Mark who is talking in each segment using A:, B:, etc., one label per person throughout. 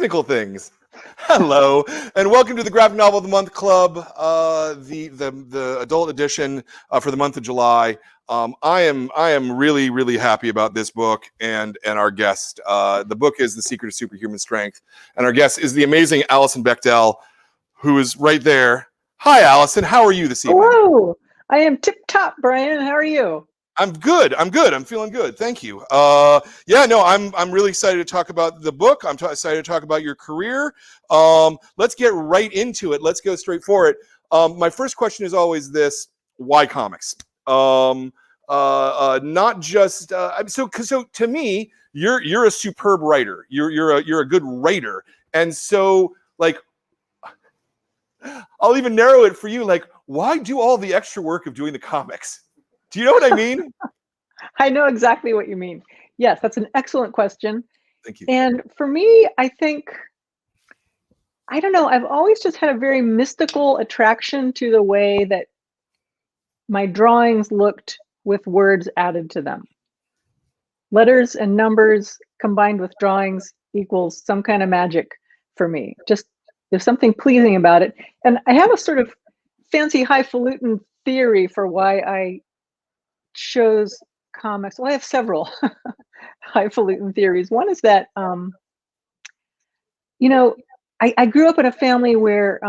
A: technical things. Hello, and welcome to the Graphic Novel of the Month Club, the adult edition for the month of July. I am really happy about this book and our guest. The book is The Secret to Superhuman Strength, and our guest is the amazing Alison Bechdel, who is right there. Hi, Alison. How are you this evening?
B: Hello. I am tip top, Brian. How are you?
A: I'm good. I'm feeling good. Thank you. I'm really excited to talk about the book. I'm excited to talk about your career. Let's get right into it. Let's go straight for it. My first question is always this: why comics? Not just so to me, you're a superb writer. You're a good writer, and so like I'll even narrow it for you. Like, why do all the extra work of doing the comics? Do you know what I mean?
B: I know exactly what you mean. Yes, that's an excellent question.
A: Thank you.
B: And for me, I think, I don't know, I've always just had a very mystical attraction to the way that my drawings looked with words added to them. Letters and numbers combined with drawings equals some kind of magic for me. Just there's something pleasing about it. And I have a sort of fancy highfalutin theory for why I chose comics. Well, I have several highfalutin theories. One is that, I grew up in a family where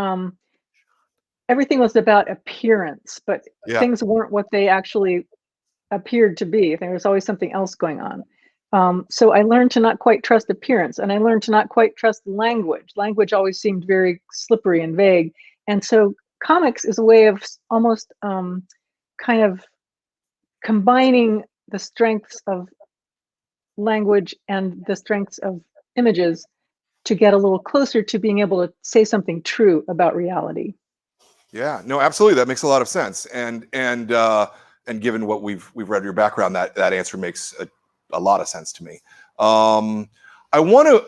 B: everything was about appearance, but things weren't what they actually appeared to be. There was always something else going on. So I learned to not quite trust appearance, and I learned to not quite trust language. Language always seemed very slippery and vague. And so comics is a way of almost kind of combining the strengths of language and the strengths of images to get a little closer to being able to say something true about reality.
A: Yeah, no, absolutely. That makes a lot of sense. And given what we've read your background, that answer makes a lot of sense to me. I want to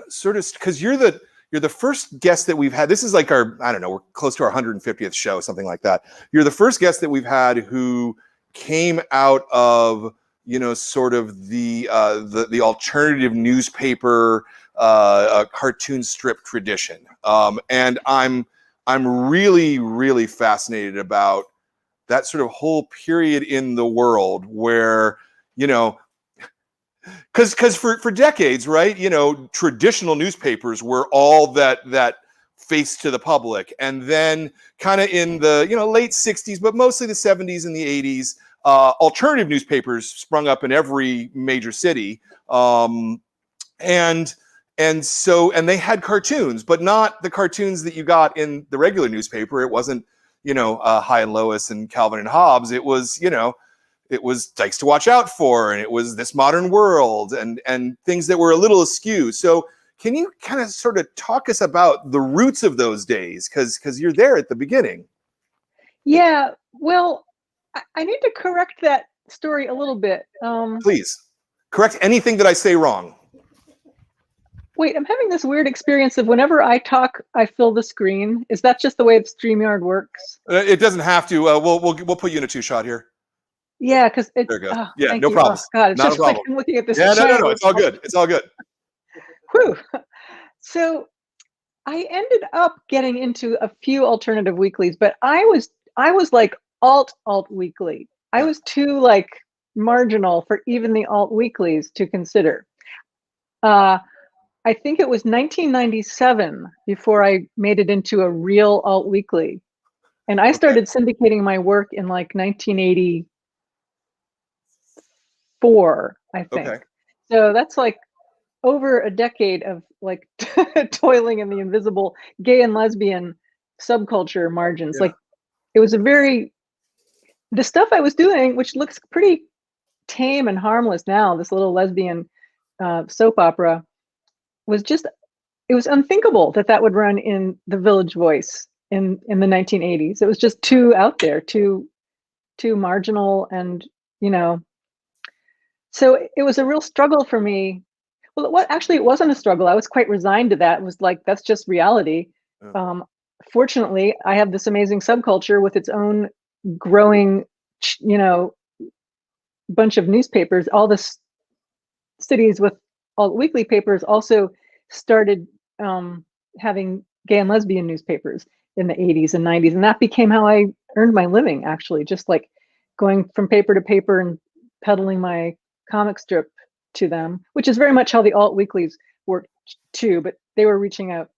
A: sort of, because you're the first guest that we've had. This is like our, I don't know, we're close to our 150th show, something like that. You're the first guest that we've had who came out of, sort of the alternative newspaper cartoon strip tradition. And I'm really fascinated about that sort of whole period in the world where, because for decades, right, traditional newspapers were all that face to the public. And then kind of in the, late 60s, but mostly the 70s and the 80s, alternative newspapers sprung up in every major city. And they had cartoons, but not the cartoons that you got in the regular newspaper. It wasn't, High and Lois and Calvin and Hobbes. It was, it was Dykes to Watch Out For, and it was This Modern World, and things that were a little askew. So can you kind of sort of talk us about the roots of those days? Because you're there at the beginning.
B: Yeah, well, I need to correct that story a little bit.
A: Please, correct anything that I say wrong.
B: Wait, I'm having this weird experience of whenever I talk, I fill the screen. Is that just the way StreamYard works?
A: It doesn't have to. We'll put you in a two-shot here.
B: Yeah, because it.
A: There it goes.
B: Oh,
A: yeah, no problem.
B: Oh, God, it's
A: not
B: just
A: a problem.
B: like I'm looking at this.
A: Yeah, no. It's all good. It's all good.
B: Whew. So I ended up getting into a few alternative weeklies, but I was like alt weekly. I was too like marginal for even the alt weeklies to consider. I think it was 1997 before I made it into a real alt weekly. And I started syndicating my work in like 1984, I think.
A: Okay.
B: So that's like over a decade of like toiling in the invisible gay and lesbian subculture margins. Yeah. Like it was the stuff I was doing, which looks pretty tame and harmless now, this little lesbian soap opera, it was unthinkable that would run in the Village Voice in the 1980s. It was just too out there, too marginal, and so it was a real struggle for me. Well, actually it wasn't a struggle. I was quite resigned to that. It was like, that's just reality. Fortunately, I have this amazing subculture with its own growing, bunch of newspapers. All the cities with all weekly papers also started having gay and lesbian newspapers in the 80s and 90s, and that became how I earned my living, actually, just like going from paper to paper and peddling my comic strip to them, which is very much how the alt weeklies worked too, but they were reaching a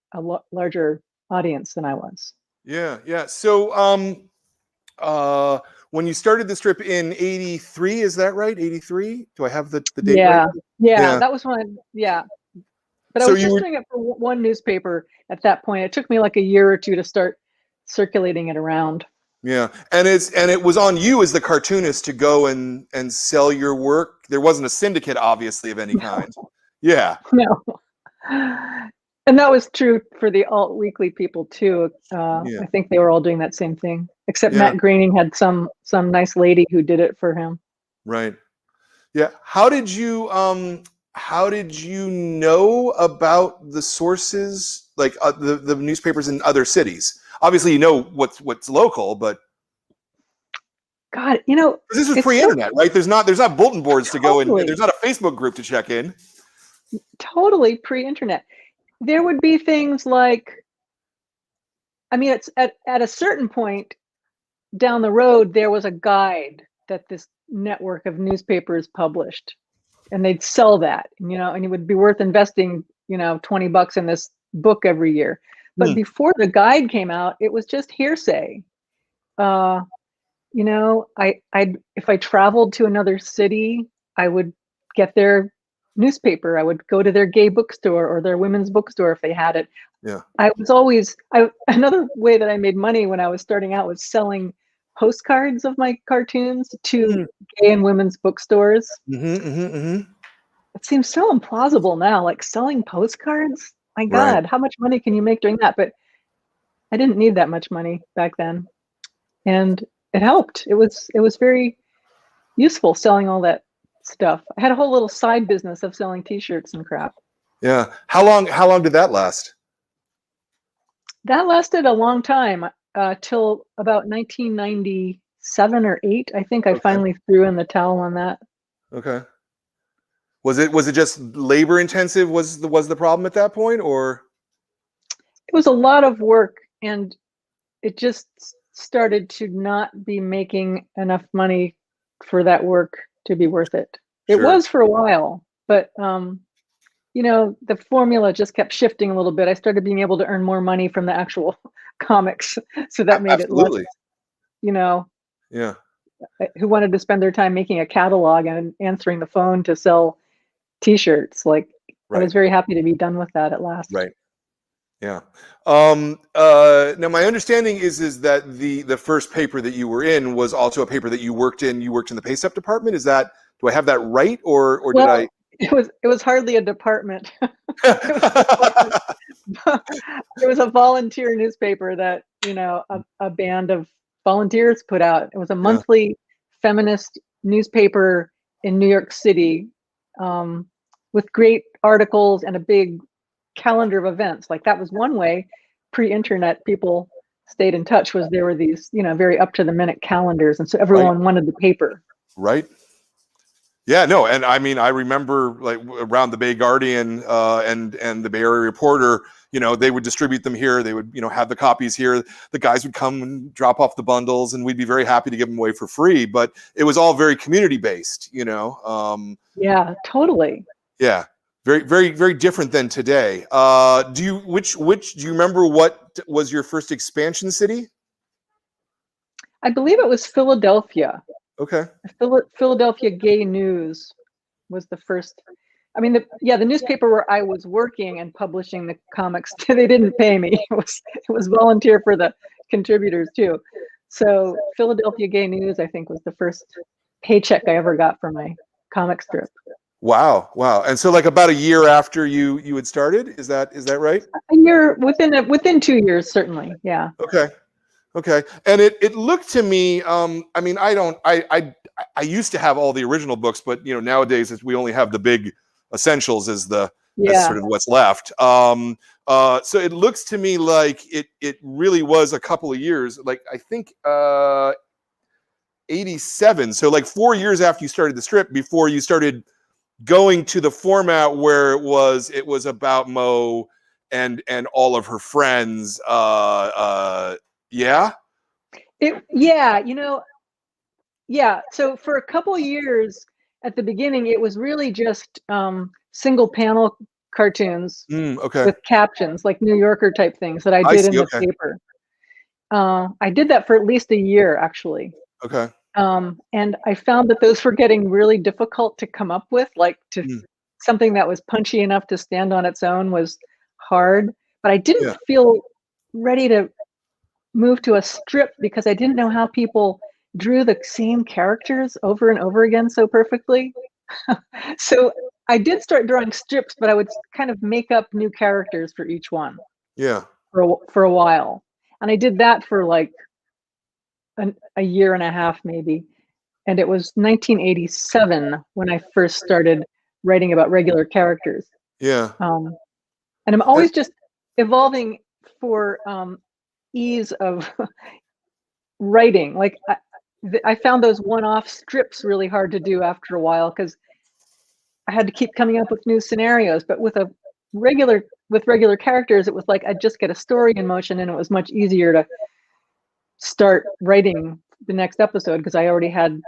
B: larger audience than I was.
A: Yeah, yeah. So when you started the strip in 83, is that right? 83? Do I have the date right?
B: Yeah, that was when, but I
A: So
B: was just doing it for one newspaper at that point. It took me like a year or two to start circulating it around.
A: Yeah, and it was on you as the cartoonist to go and sell your work. There wasn't a syndicate, obviously, of any kind. Yeah.
B: No. And that was true for the alt weekly people too. I think they were all doing that same thing, except Matt Groening had some nice lady who did it for him.
A: Right. Yeah. How did you know about the sources, like the newspapers in other cities? Obviously, you know what's local, but
B: God, you know,
A: this was pre-internet, right? There's not bulletin boards to go in. There's not a Facebook group to check in.
B: Totally pre-internet. There would be things like, I mean, it's at a certain point down the road, there was a guide that this network of newspapers published, and they'd sell that, you know, and it would be worth investing, you know, $20 in this book every year. But before the guide came out, it was just hearsay. You know, if I traveled to another city, I would get their newspaper. I would go to their gay bookstore or their women's bookstore if they had it.
A: Yeah.
B: Another way that I made money when I was starting out was selling postcards of my cartoons to gay and women's bookstores. It seems so implausible now, like selling postcards. My God, how much money can you make doing that? But I didn't need that much money back then, and it helped. It was very useful selling all that stuff. I had a whole little side business of selling T-shirts and crap.
A: Yeah. How long did that last?
B: That lasted a long time, till about 1997 or 8. I think I finally threw in the towel on that.
A: Okay. Was it just labor intensive? Was the problem at that point, or?
B: It was a lot of work, and it just started to not be making enough money for that work to be worth it. It was for a while, but you know, the formula just kept shifting a little bit. I started being able to earn more money from the actual comics, so that made it less, you know, who wanted to spend their time making a catalog and answering the phone to sell T-shirts. Like, I was very happy to be done with that at last.
A: Right. Yeah. Now my understanding is that the first paper that you were in was also a paper that you worked in. You worked in the pay stub department. Do I have that right, or did I?
B: It was hardly a department. It was a volunteer newspaper that, you know, a band of volunteers put out. It was a monthly feminist newspaper in New York City, with great articles and a big calendar of events. Like, that was one way pre-internet people stayed in touch, was there were these, you know, very up to the minute calendars, and so everyone wanted the paper.
A: Right. Yeah, no, and I mean, I remember like around the Bay Guardian and the Bay Area Reporter, you know, they would distribute them here. They would, you know, have the copies here. The guys would come and drop off the bundles, and we'd be very happy to give them away for free. But it was all very community based, you know.
B: Yeah, totally.
A: Yeah, very, very, very different than today. Do you remember what was your first expansion city?
B: I believe it was Philadelphia.
A: Okay.
B: Philadelphia Gay News was the first. I mean, the newspaper where I was working and publishing the comics, they didn't pay me. It was volunteer for the contributors too. So Philadelphia Gay News, I think, was the first paycheck I ever got for my comic strip.
A: Wow. And so, like, about a year after you had started, is that right?
B: A year, within 2 years, certainly. Yeah.
A: Okay. And it looked to me, I mean, I used to have all the original books, but, you know, nowadays we only have the big essentials as sort of what's left. So it looks to me like it really was a couple of years, like I think 87. So like 4 years after you started the strip, before you started going to the format where it was about Mo and all of her friends. Yeah.
B: Yeah, you know, yeah. So for a couple years at the beginning, it was really just single panel cartoons
A: Okay.
B: with captions, like New Yorker type things that I
A: I
B: did in
A: see.
B: the
A: Okay.
B: paper. I did that for at least a year, actually.
A: Okay.
B: And I found that those were getting really difficult to come up with, like something that was punchy enough to stand on its own was hard. But I didn't
A: Yeah.
B: feel ready to move to a strip because I didn't know how people drew the same characters over and over again so perfectly. So I did start drawing strips, but I would kind of make up new characters for each one
A: Yeah.
B: for a while. And I did that for like a year and a half maybe. And it was 1987 when I first started writing about regular characters.
A: Yeah.
B: And I'm always just evolving for ease of writing. Like I found those one-off strips really hard to do after a while because I had to keep coming up with new scenarios. But with regular characters, it was like I'd just get a story in motion, and it was much easier to start writing the next episode because I already had,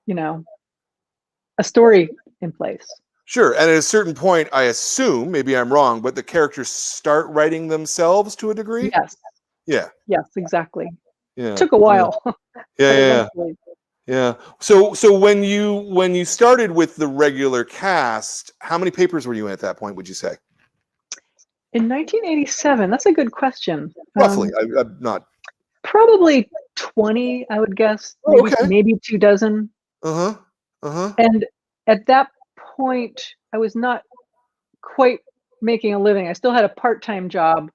B: you know, a story in place.
A: Sure. And at a certain point, I assume, maybe I'm wrong, but the characters start writing themselves to a degree.
B: Yes.
A: Yeah.
B: Yes, exactly.
A: Yeah.
B: Took a while.
A: Yeah. Yeah. So when you started with the regular cast, how many papers were you in at that point, would you say?
B: In 1987, that's a good question.
A: Roughly. I'm not.
B: Probably 20, I would guess.
A: Oh,
B: Maybe
A: okay.
B: maybe 2 dozen.
A: Uh-huh. Uh-huh.
B: And at that point, I was not quite making a living. I still had a part-time job,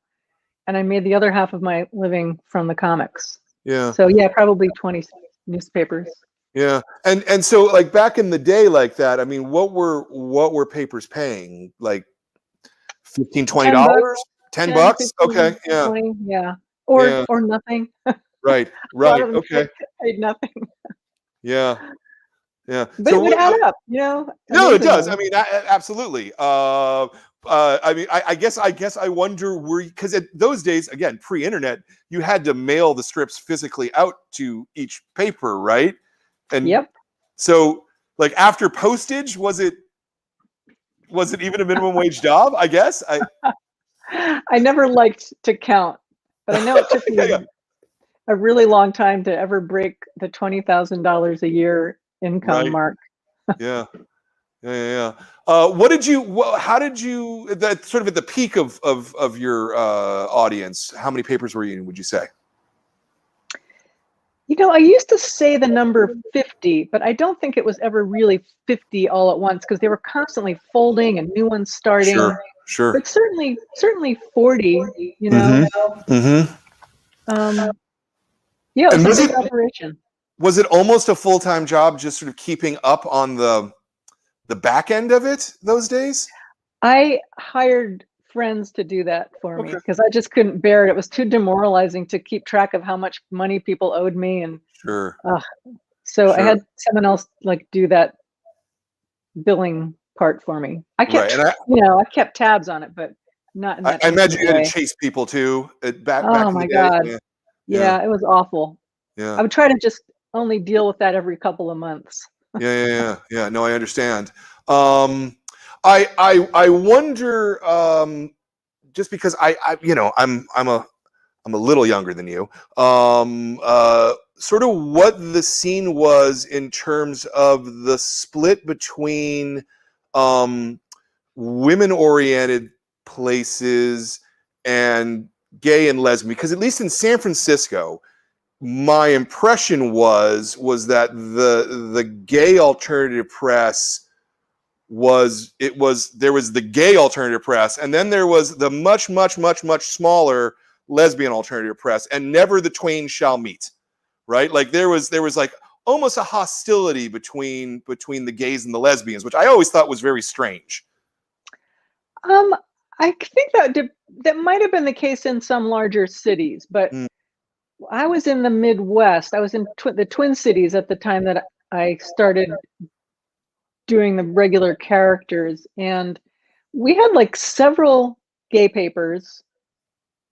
B: and I made the other half of my living from the comics.
A: Yeah.
B: So yeah, probably 20 newspapers.
A: Yeah. And so like back in the day like that, I mean, what were papers paying? Like $15, $20? 10
B: 10,
A: bucks?
B: 15,
A: Okay. Yeah.
B: 20, yeah.
A: Yeah.
B: Or nothing.
A: Right.
B: A lot
A: Right.
B: of them
A: Okay.
B: paid nothing.
A: Yeah. Yeah.
B: But
A: So
B: it would add up, you know,
A: no, it does. I
B: amazingly.
A: mean, absolutely. I mean, I guess I wonder because at those days, again, pre-internet, you had to mail the strips physically out to each paper, right? And
B: Yep.
A: so, like after postage, was it even a minimum wage job? I guess
B: I never liked to count, but I know it took me
A: yeah.
B: a really long time to ever break the $20,000 a year income
A: Right.
B: mark.
A: Yeah. Yeah. How did you, that sort of at the peak of your audience, how many papers were you in, would you say?
B: You know, I used to say the number 50, but I don't think it was ever really 50 all at once because they were constantly folding and new ones starting.
A: Sure.
B: But certainly 40, you know.
A: Mm-hmm. Mm-hmm.
B: Yeah, it
A: And
B: was a big operation.
A: was it almost a full-time job just sort of keeping up on the back end of it those days?
B: I hired friends to do that for me because I just couldn't bear it. It was too demoralizing to keep track of how much money people owed me, and so I had someone else like do that billing part for me. I kept, I kept tabs on it, but not in that.
A: I imagine you had to chase people too. Back
B: oh
A: in
B: my
A: the day.
B: God! Yeah, it was awful.
A: Yeah,
B: I would try to just only deal with that every couple of months.
A: Yeah. No, I understand. I wonder, just because I'm a little younger than you. Sort of what the scene was in terms of the split between women-oriented places and gay and lesbian. Because at least in San Francisco, my impression was that the gay alternative press there was the gay alternative press, and then there was the much smaller lesbian alternative press, and never the twain shall meet, right? Like there was like almost a hostility between the gays and the lesbians, which I always thought was very strange.
B: I think that might have been the case in some larger cities, but I was in the Midwest. I was in the Twin Cities at the time that I started doing the regular characters, and we had like several gay papers,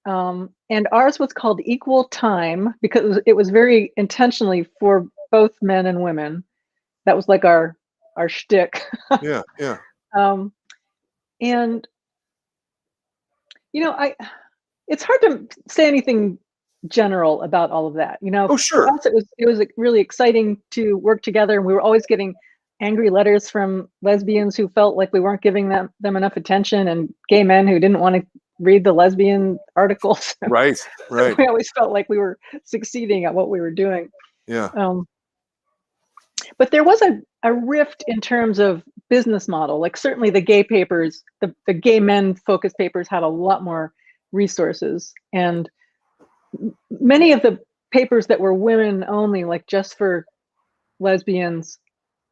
B: and ours was called Equal Time because it was very intentionally for both men and women. That was like our shtick.
A: Yeah, yeah.
B: And it's hard to say anything general about all of that.
A: Oh,
B: For
A: sure.
B: us, it was really exciting to work together, and we were always getting angry letters from lesbians who felt like we weren't giving them enough attention, and gay men who didn't want to read the lesbian articles.
A: Right, right.
B: We always felt like we were succeeding at what we were doing.
A: Yeah,
B: But there was a rift in terms of business model. Like certainly the gay papers, the gay men focused papers had a lot more resources, and many of the papers that were women only, like just for lesbians,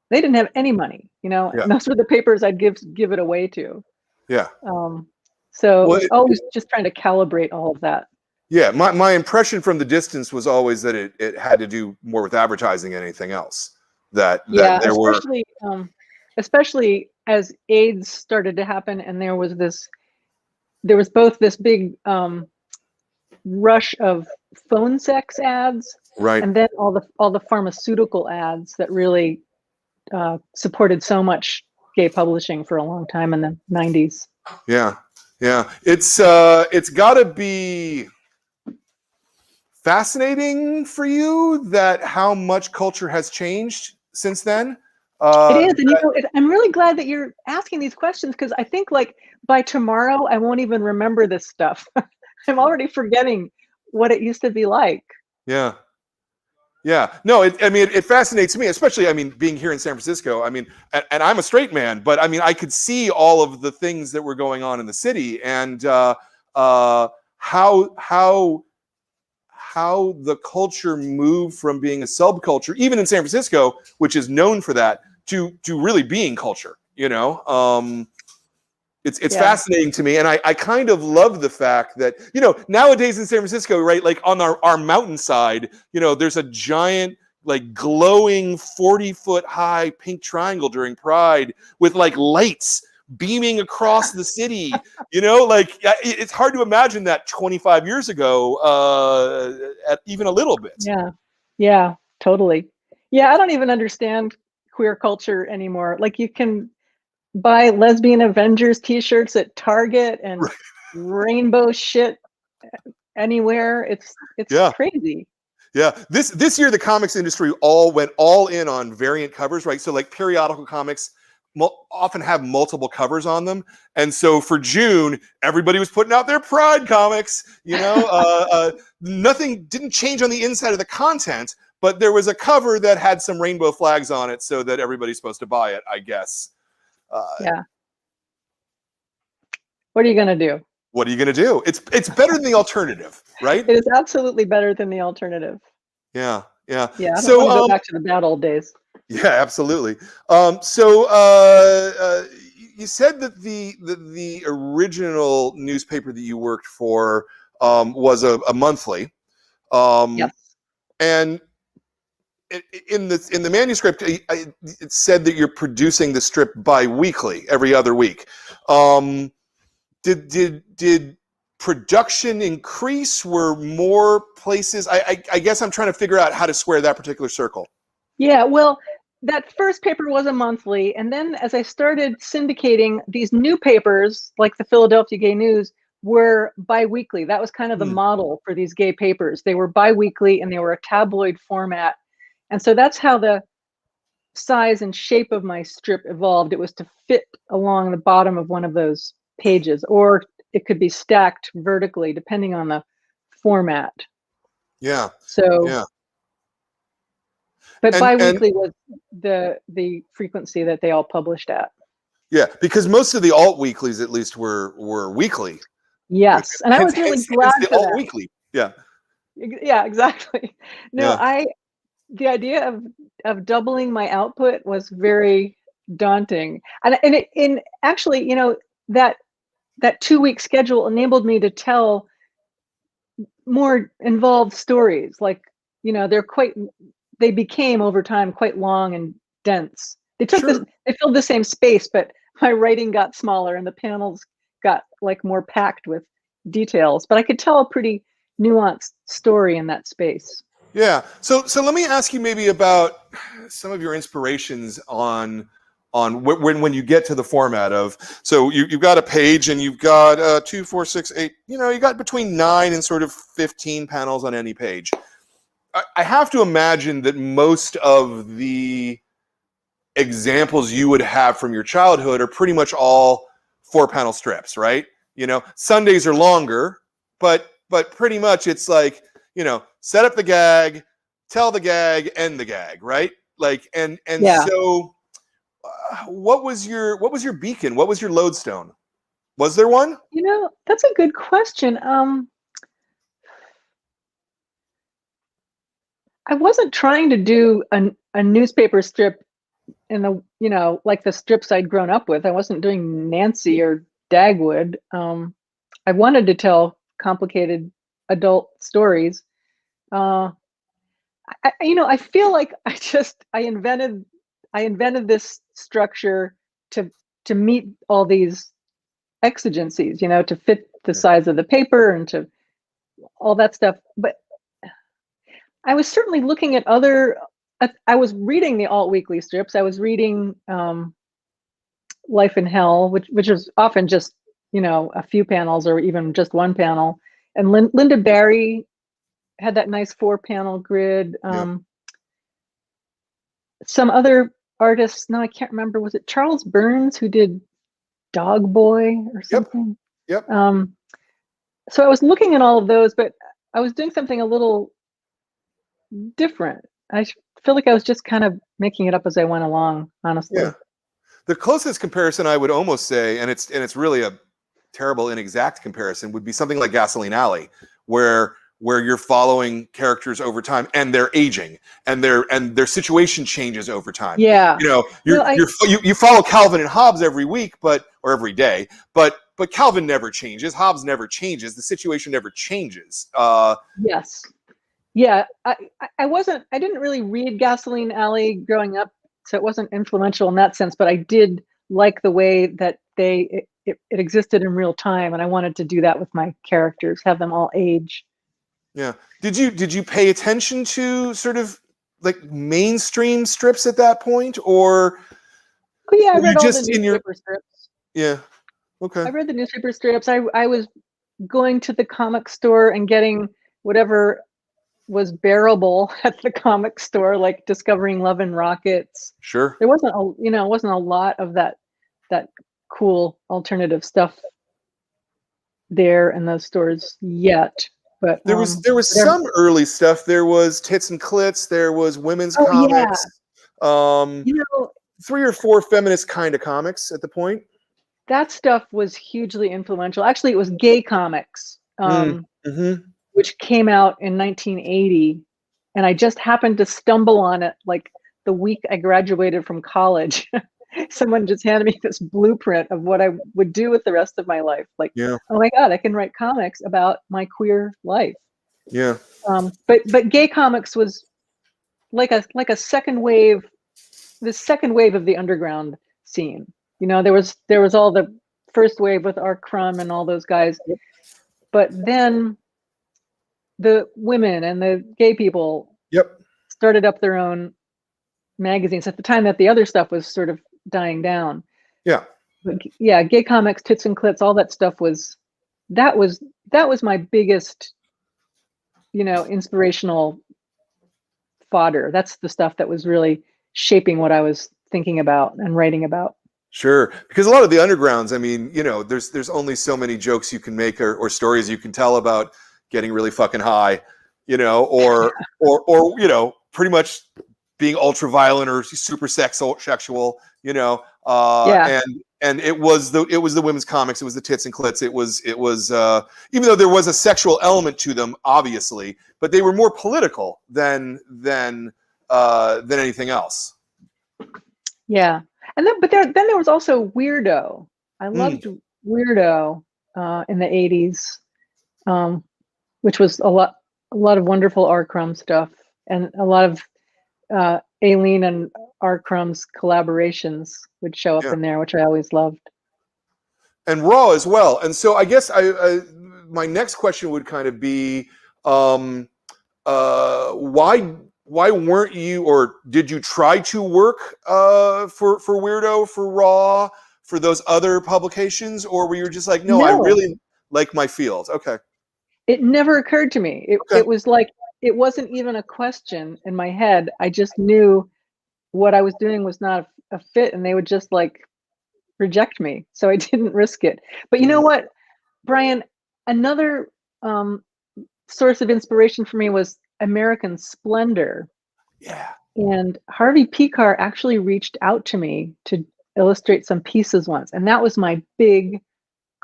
B: they didn't have any money,
A: yeah,
B: and those were the papers I'd give it away to.
A: yeah.
B: So it
A: Well,
B: was always just trying to calibrate all of that.
A: yeah, my impression from the distance was always that it had to do more with advertising than anything else. That there were.
B: Especially as AIDS started to happen, and there was both this big rush of phone sex ads,
A: Right.
B: and then all the pharmaceutical ads that really supported so much gay publishing for a long time in the 90s.
A: Yeah, yeah. It's got to be fascinating for you that how much culture has changed since then.
B: It is, and I'm really glad that you're asking these questions, because I think like by tomorrow I won't even remember this stuff. I'm already forgetting what it used to be like.
A: Yeah. Yeah, no, it fascinates me, especially, being here in San Francisco. And I'm a straight man, but I could see all of the things that were going on in the city, and how the culture moved from being a subculture, even in San Francisco, which is known for that, to really being culture. It's fascinating to me, and I kind of love the fact that nowadays in San Francisco, right, like on our mountainside, there's a giant like glowing 40-foot high pink triangle during Pride with like lights beaming across the city. Like it's hard to imagine that 25 years ago, at even a little bit.
B: Yeah, totally. Yeah, I don't even understand queer culture anymore. Like you can buy lesbian Avengers t-shirts at Target and rainbow shit anywhere. It's crazy.
A: Yeah, this year the comics industry went all in on variant covers, right? So like periodical comics often have multiple covers on them, and so for June everybody was putting out their Pride comics. Nothing didn't change on the inside of the content, but there was a cover that had some rainbow flags on it, so that everybody's supposed to buy it, I guess.
B: Yeah. What are you gonna do?
A: What are you gonna do? It's better than the alternative, right?
B: It is absolutely better than the alternative.
A: Yeah, yeah.
B: Yeah. I don't want to go back to the bad old days.
A: Yeah, absolutely. You said that the original newspaper that you worked for was a monthly.
B: Yes. And
A: in the manuscript, it said that you're producing the strip bi-weekly, every other week. Did production increase? Were more places? I guess I'm trying to figure out how to square that particular circle.
B: Yeah, well, that first paper was a monthly, and then as I started syndicating, these new papers, like the Philadelphia Gay News, were bi-weekly. That was kind of the model for these gay papers. They were bi-weekly, and they were a tabloid format. And so that's how the size and shape of my strip evolved. It was to fit along the bottom of one of those pages, or it could be stacked vertically depending on the format.
A: Yeah.
B: So,
A: yeah.
B: But bi-weekly was the frequency that they all published at.
A: Yeah, because most of the alt weeklies, at least, were weekly.
B: Yes, and I was really glad for
A: alt
B: that.
A: weekly. Yeah.
B: Yeah, exactly. No, the idea of doubling my output was very daunting, and actually, that 2-week schedule enabled me to tell more involved stories. Like, they became over time quite long and dense. They took
A: Sure.
B: this, they filled the same space, but my writing got smaller and the panels got like more packed with details. But I could tell a pretty nuanced story in that space.
A: Yeah. So let me ask you maybe about some of your inspirations on when you get to the format of, so you've got a page and you've got 2, 4, 6, 8, you know, you got between 9 and sort of 15 panels on any page. I have to imagine that most of the examples you would have from your childhood are pretty much all 4-panel strips, right? You know, Sundays are longer, but pretty much it's like, you know, set up the gag, tell the gag, end the gag, right? Like, and
B: Yeah.
A: so what was your beacon? What was your lodestone? Was there one?
B: You know, that's a good question. I wasn't trying to do a newspaper strip in the, you know, like the strips I'd grown up with. I wasn't doing Nancy or Dagwood. I wanted to tell complicated adult stories. You know, I feel like I invented this structure to meet all these exigencies, you know, to fit the size of the paper and to all that stuff. But I was certainly looking at other. I was reading the alt weekly strips. I was reading Life in Hell, which is often just, you know, a few panels or even just one panel. And Linda Barry had that nice 4-panel grid. Some other artists, no, I can't remember. Was it Charles Burns who did Dog Boy or something?
A: Yep.
B: So I was looking at all of those, but I was doing something a little different. I feel like I was just kind of making it up as I went along, honestly.
A: Yeah. The closest comparison I would almost say, and it's really a terrible, inexact comparison, would be something like Gasoline Alley, where you're following characters over time and they're aging and their situation changes over time.
B: Yeah.
A: You know, you follow Calvin and Hobbes every week, or every day, but Calvin never changes, Hobbes never changes, the situation never changes.
B: Yes. Yeah. I didn't really read Gasoline Alley growing up, so it wasn't influential in that sense, but I did like the way that it existed in real time, and I wanted to do that with my characters, have them all age.
A: Yeah. Did you pay attention to sort of like mainstream strips at that point, or
B: Oh yeah, I read all the
A: just in
B: newspaper strips.
A: Yeah. Okay.
B: I read the newspaper strips. I was going to the comic store and getting whatever was bearable at the comic store, like Discovering Love and Rockets.
A: Sure.
B: There wasn't a lot of that cool alternative stuff there in those stores yet. But
A: there was some early stuff. There was Tits and Clits. There was women's comics.
B: Yeah. You know,
A: 3 or 4 feminist kind of comics at the point.
B: That stuff was hugely influential. Actually, it was gay comics, which came out in 1980, and I just happened to stumble on it like the week I graduated from college. Someone just handed me this blueprint of what I would do with the rest of my life. Like,
A: yeah.
B: Oh my God, I can write comics about my queer life.
A: Yeah.
B: But gay comics was like a second wave, the second wave of the underground scene. You know, there was all the first wave with R. Crumb and all those guys, but then the women and the gay people started up their own magazines at the time that the other stuff was sort of dying down.
A: Yeah.
B: But yeah, gay comics, Tits and Clits, all that stuff was my biggest, you know, inspirational fodder. That's the stuff that was really shaping what I was thinking about and writing about.
A: Sure, because a lot of the undergrounds, I mean, you know, there's only so many jokes you can make or stories you can tell about getting really fucking high, you know, or you know, pretty much being ultra violent or super sexual, you know, and it was the women's comics, it was the Tits and Clits, it was even though there was a sexual element to them, obviously, but they were more political than anything else.
B: Yeah. And then there was also Weirdo. I loved Weirdo in the 80s, which was a lot of wonderful R. Crumb stuff and a lot of Aileen and R. Crumb's collaborations would show up
A: Yeah.
B: in there, which I always loved.
A: And Raw as well. And so I guess my next question would kind of be, why weren't you, or did you try to work for Weirdo, for Raw, for those other publications, or were you just like, no, I really like my field? Okay.
B: It never occurred to me. It was like, it wasn't even a question in my head. I just knew what I was doing was not a fit, and they would just like reject me. So I didn't risk it. But you know what, Brian, another source of inspiration for me was American Splendor.
A: Yeah.
B: And Harvey Pekar actually reached out to me to illustrate some pieces once. And that was my big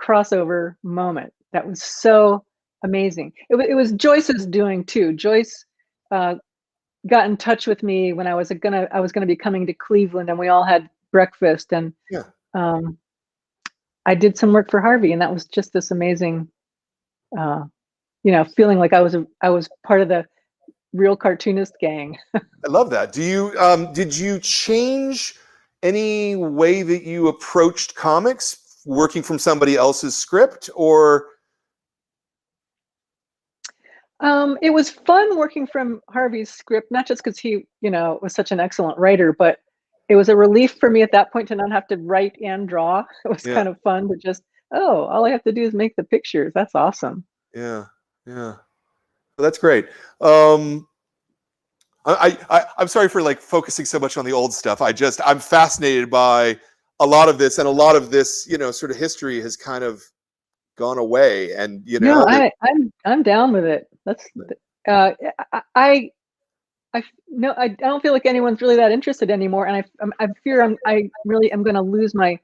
B: crossover moment. That was so amazing. It was Joyce's doing too. Joyce got in touch with me when I was gonna be coming to Cleveland, and we all had breakfast, and I did some work for Harvey, and that was just this amazing, feeling like I was part of the real cartoonist gang.
A: I love that. Did you change any way that you approached comics, working from somebody else's script, or?
B: It was fun working from Harvey's script, not just because he, was such an excellent writer, but it was a relief for me at that point to not have to write and draw. It was kind of fun to just, all I have to do is make the pictures. That's awesome.
A: Yeah. Well, that's great. I'm sorry for like focusing so much on the old stuff. I'm fascinated by a lot of this, and a lot of this, sort of history has kind of gone away, and
B: No, I'm down with it. That's I don't feel like anyone's really that interested anymore, and I fear I really am going to lose my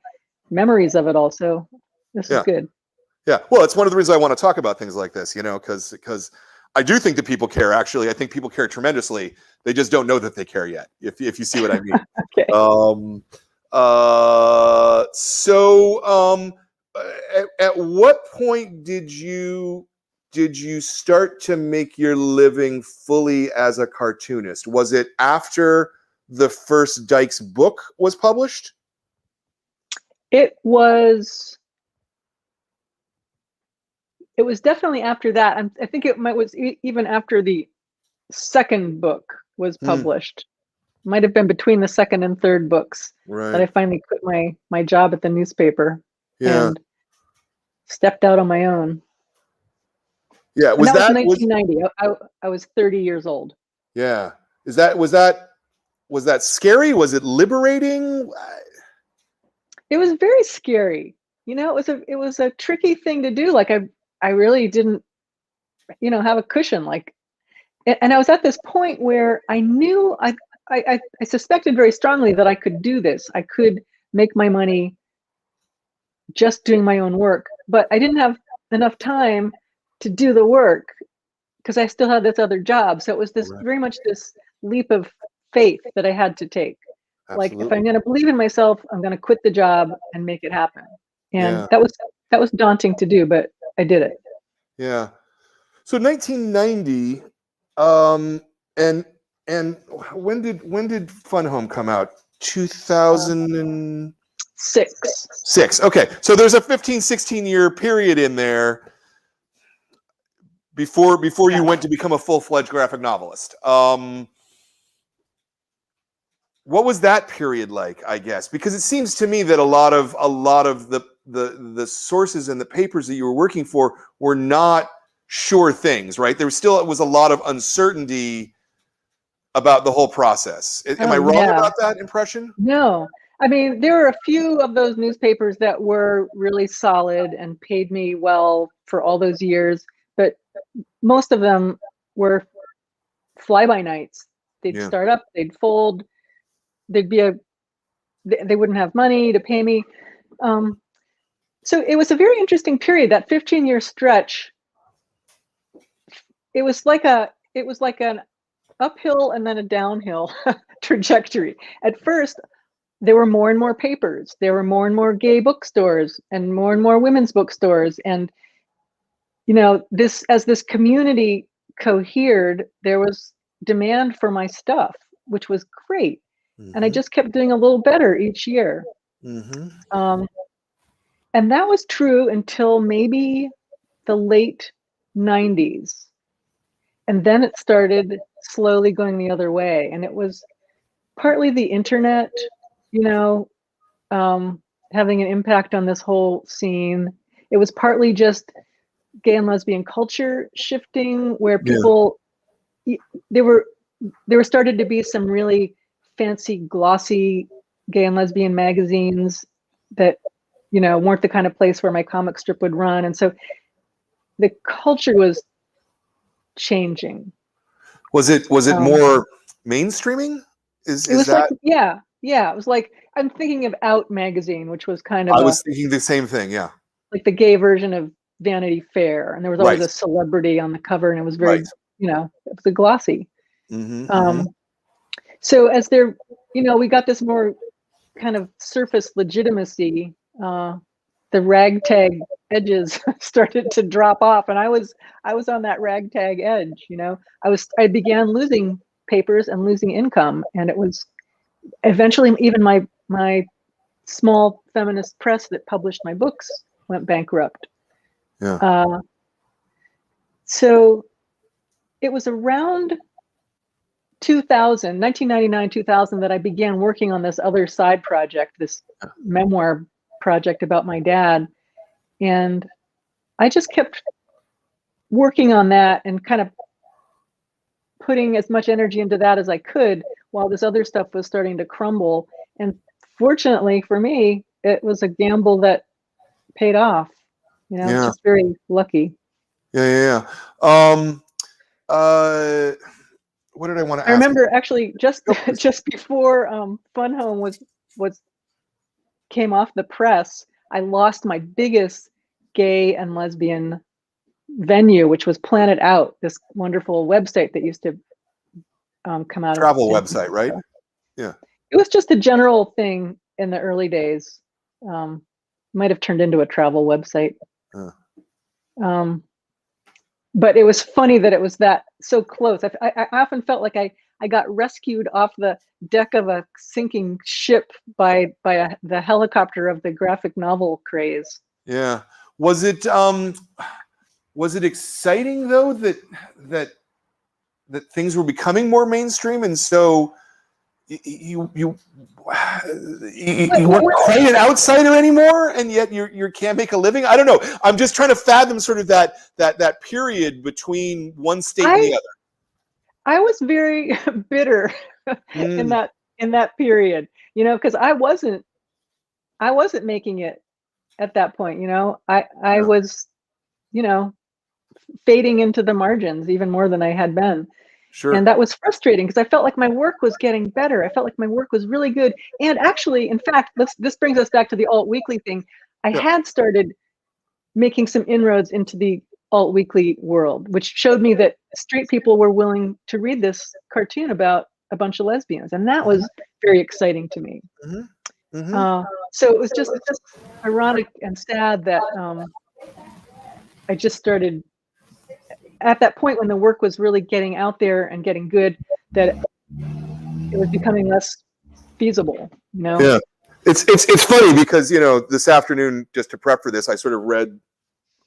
B: memories of it all. So this is good.
A: Yeah, well, it's one of the reasons I want to talk about things like this, because I do think that people care. Actually, I think people care tremendously. They just don't know that they care yet. If you see what I mean.
B: Okay.
A: At what point did you start to make your living fully as a cartoonist? Was it after the first Dykes book was published?
B: It was definitely after that. I think it was even after the second book was published. Might have been between the second and third books that I finally quit my job at the newspaper and stepped out on my own.
A: Yeah,
B: was 1990. I was 30 years old.
A: Yeah, was that scary? Was it liberating?
B: It was very scary. It was a tricky thing to do. Like I really didn't, have a cushion. Like, and I was at this point where I knew I suspected very strongly that I could do this. I could make my money just doing my own work, but I didn't have enough time to do the work because I still had this other job. So it was this very much this leap of faith that I had to take. Absolutely. Like, if I'm going to believe in myself, I'm going to quit the job and make it happen. And that was daunting to do, but I did it.
A: Yeah. So 1990, and when did Fun Home come out? 2006. Okay. So there's a 16 year period in there before you went to become a full-fledged graphic novelist. What was that period like, I guess? Because it seems to me that a lot of the sources and the papers that you were working for were not sure things, right? There was a lot of uncertainty about the whole process. Am I wrong about that impression?
B: No. I mean, there were a few of those newspapers that were really solid and paid me well for all those years, but most of them were fly-by-nights. They'd start up, they'd fold, they wouldn't have money to pay me. So it was a very interesting period, that 15-year stretch. It was like an uphill and then a downhill trajectory. At first, there were more and more papers. There were more and more gay bookstores and more women's bookstores. And, as this community cohered, there was demand for my stuff. which was great. And I just kept doing a little better each year. And that was true until maybe the late 90s. And then it started slowly going the other way. And it was partly the internet, you know, having an impact on this whole scene. It was partly just gay and lesbian culture shifting, where people, there were started to be some really fancy, glossy gay and lesbian magazines that, you know, weren't the kind of place where my comic strip would run. And so the culture was changing.
A: Was it more mainstreaming? Is
B: it was
A: that?
B: like, yeah. It was like, I'm thinking of Out magazine, which was kind of
A: I was thinking the same thing. Yeah.
B: Like the gay version of Vanity Fair, and there was always a celebrity on the cover, and it was very, you know, it was a glossy. So as there, you know, we got this more kind of surface legitimacy, the ragtag edges started to drop off, and I was on that ragtag edge, you know. I began losing papers and losing income, and it was eventually even my small feminist press that published my books went bankrupt. So it was around 1999, 2000 that I began working on this other side project, this memoir project about my dad. And I just kept working on that and kind of putting as much energy into that as I could while this other stuff was starting to crumble. And fortunately for me, it was a gamble that paid off. You know, it's just very lucky.
A: What did I want to ask?
B: I remember actually just before Fun Home was came off the press, I lost my biggest gay and lesbian venue, which was Planet Out, this wonderful website that used to come out.
A: Travel website, right? Yeah.
B: It was just a general thing in the early days. Might have turned into a travel website. But it was funny that it was that so close. I often felt like I got rescued off the deck of a sinking ship by the helicopter of the graphic novel craze.
A: Yeah. Was it exciting though that things were becoming more mainstream, and so you weren't quite an outsider anymore, and yet you can't make a living? I don't know. I'm just trying to fathom sort of that period between one state and the other.
B: I was very bitter in that period, you know, because I wasn't making it at that point, you know. I was, you know, fading into the margins even more than I had been.
A: Sure.
B: And that was frustrating because I felt like my work was getting better. I felt like my work was really good. And actually, in fact, this brings us back to the alt weekly thing. I had started making some inroads into the alt weekly world, which showed me that straight people were willing to read this cartoon about a bunch of lesbians. And that was very exciting to me. So it was just ironic and sad that I just started at that point when the work was really getting out there and getting good, that it was becoming less feasible, you know?
A: Yeah. It's funny because, you know, this afternoon, just to prep for this, I sort of read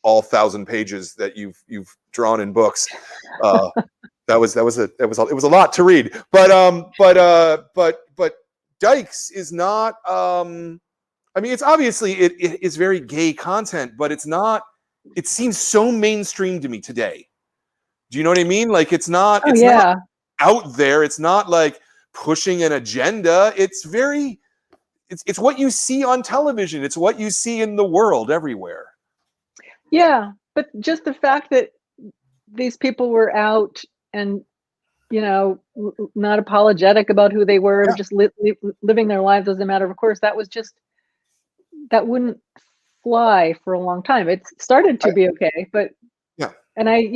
A: all 1,000 pages that you've drawn in books. It was a lot to read, but Dykes is not, I mean, it's obviously, it is very gay content, but it's not, it seems so mainstream to me today. Do you know what I mean? Like, it's not, not out there. It's not like pushing an agenda. It's very, it's what you see on television. It's what you see in the world everywhere.
B: Yeah, but just the fact that these people were out and, you know, not apologetic about who they were, just living their lives as a matter of course, that wouldn't fly for a long time. It started to be okay, but and I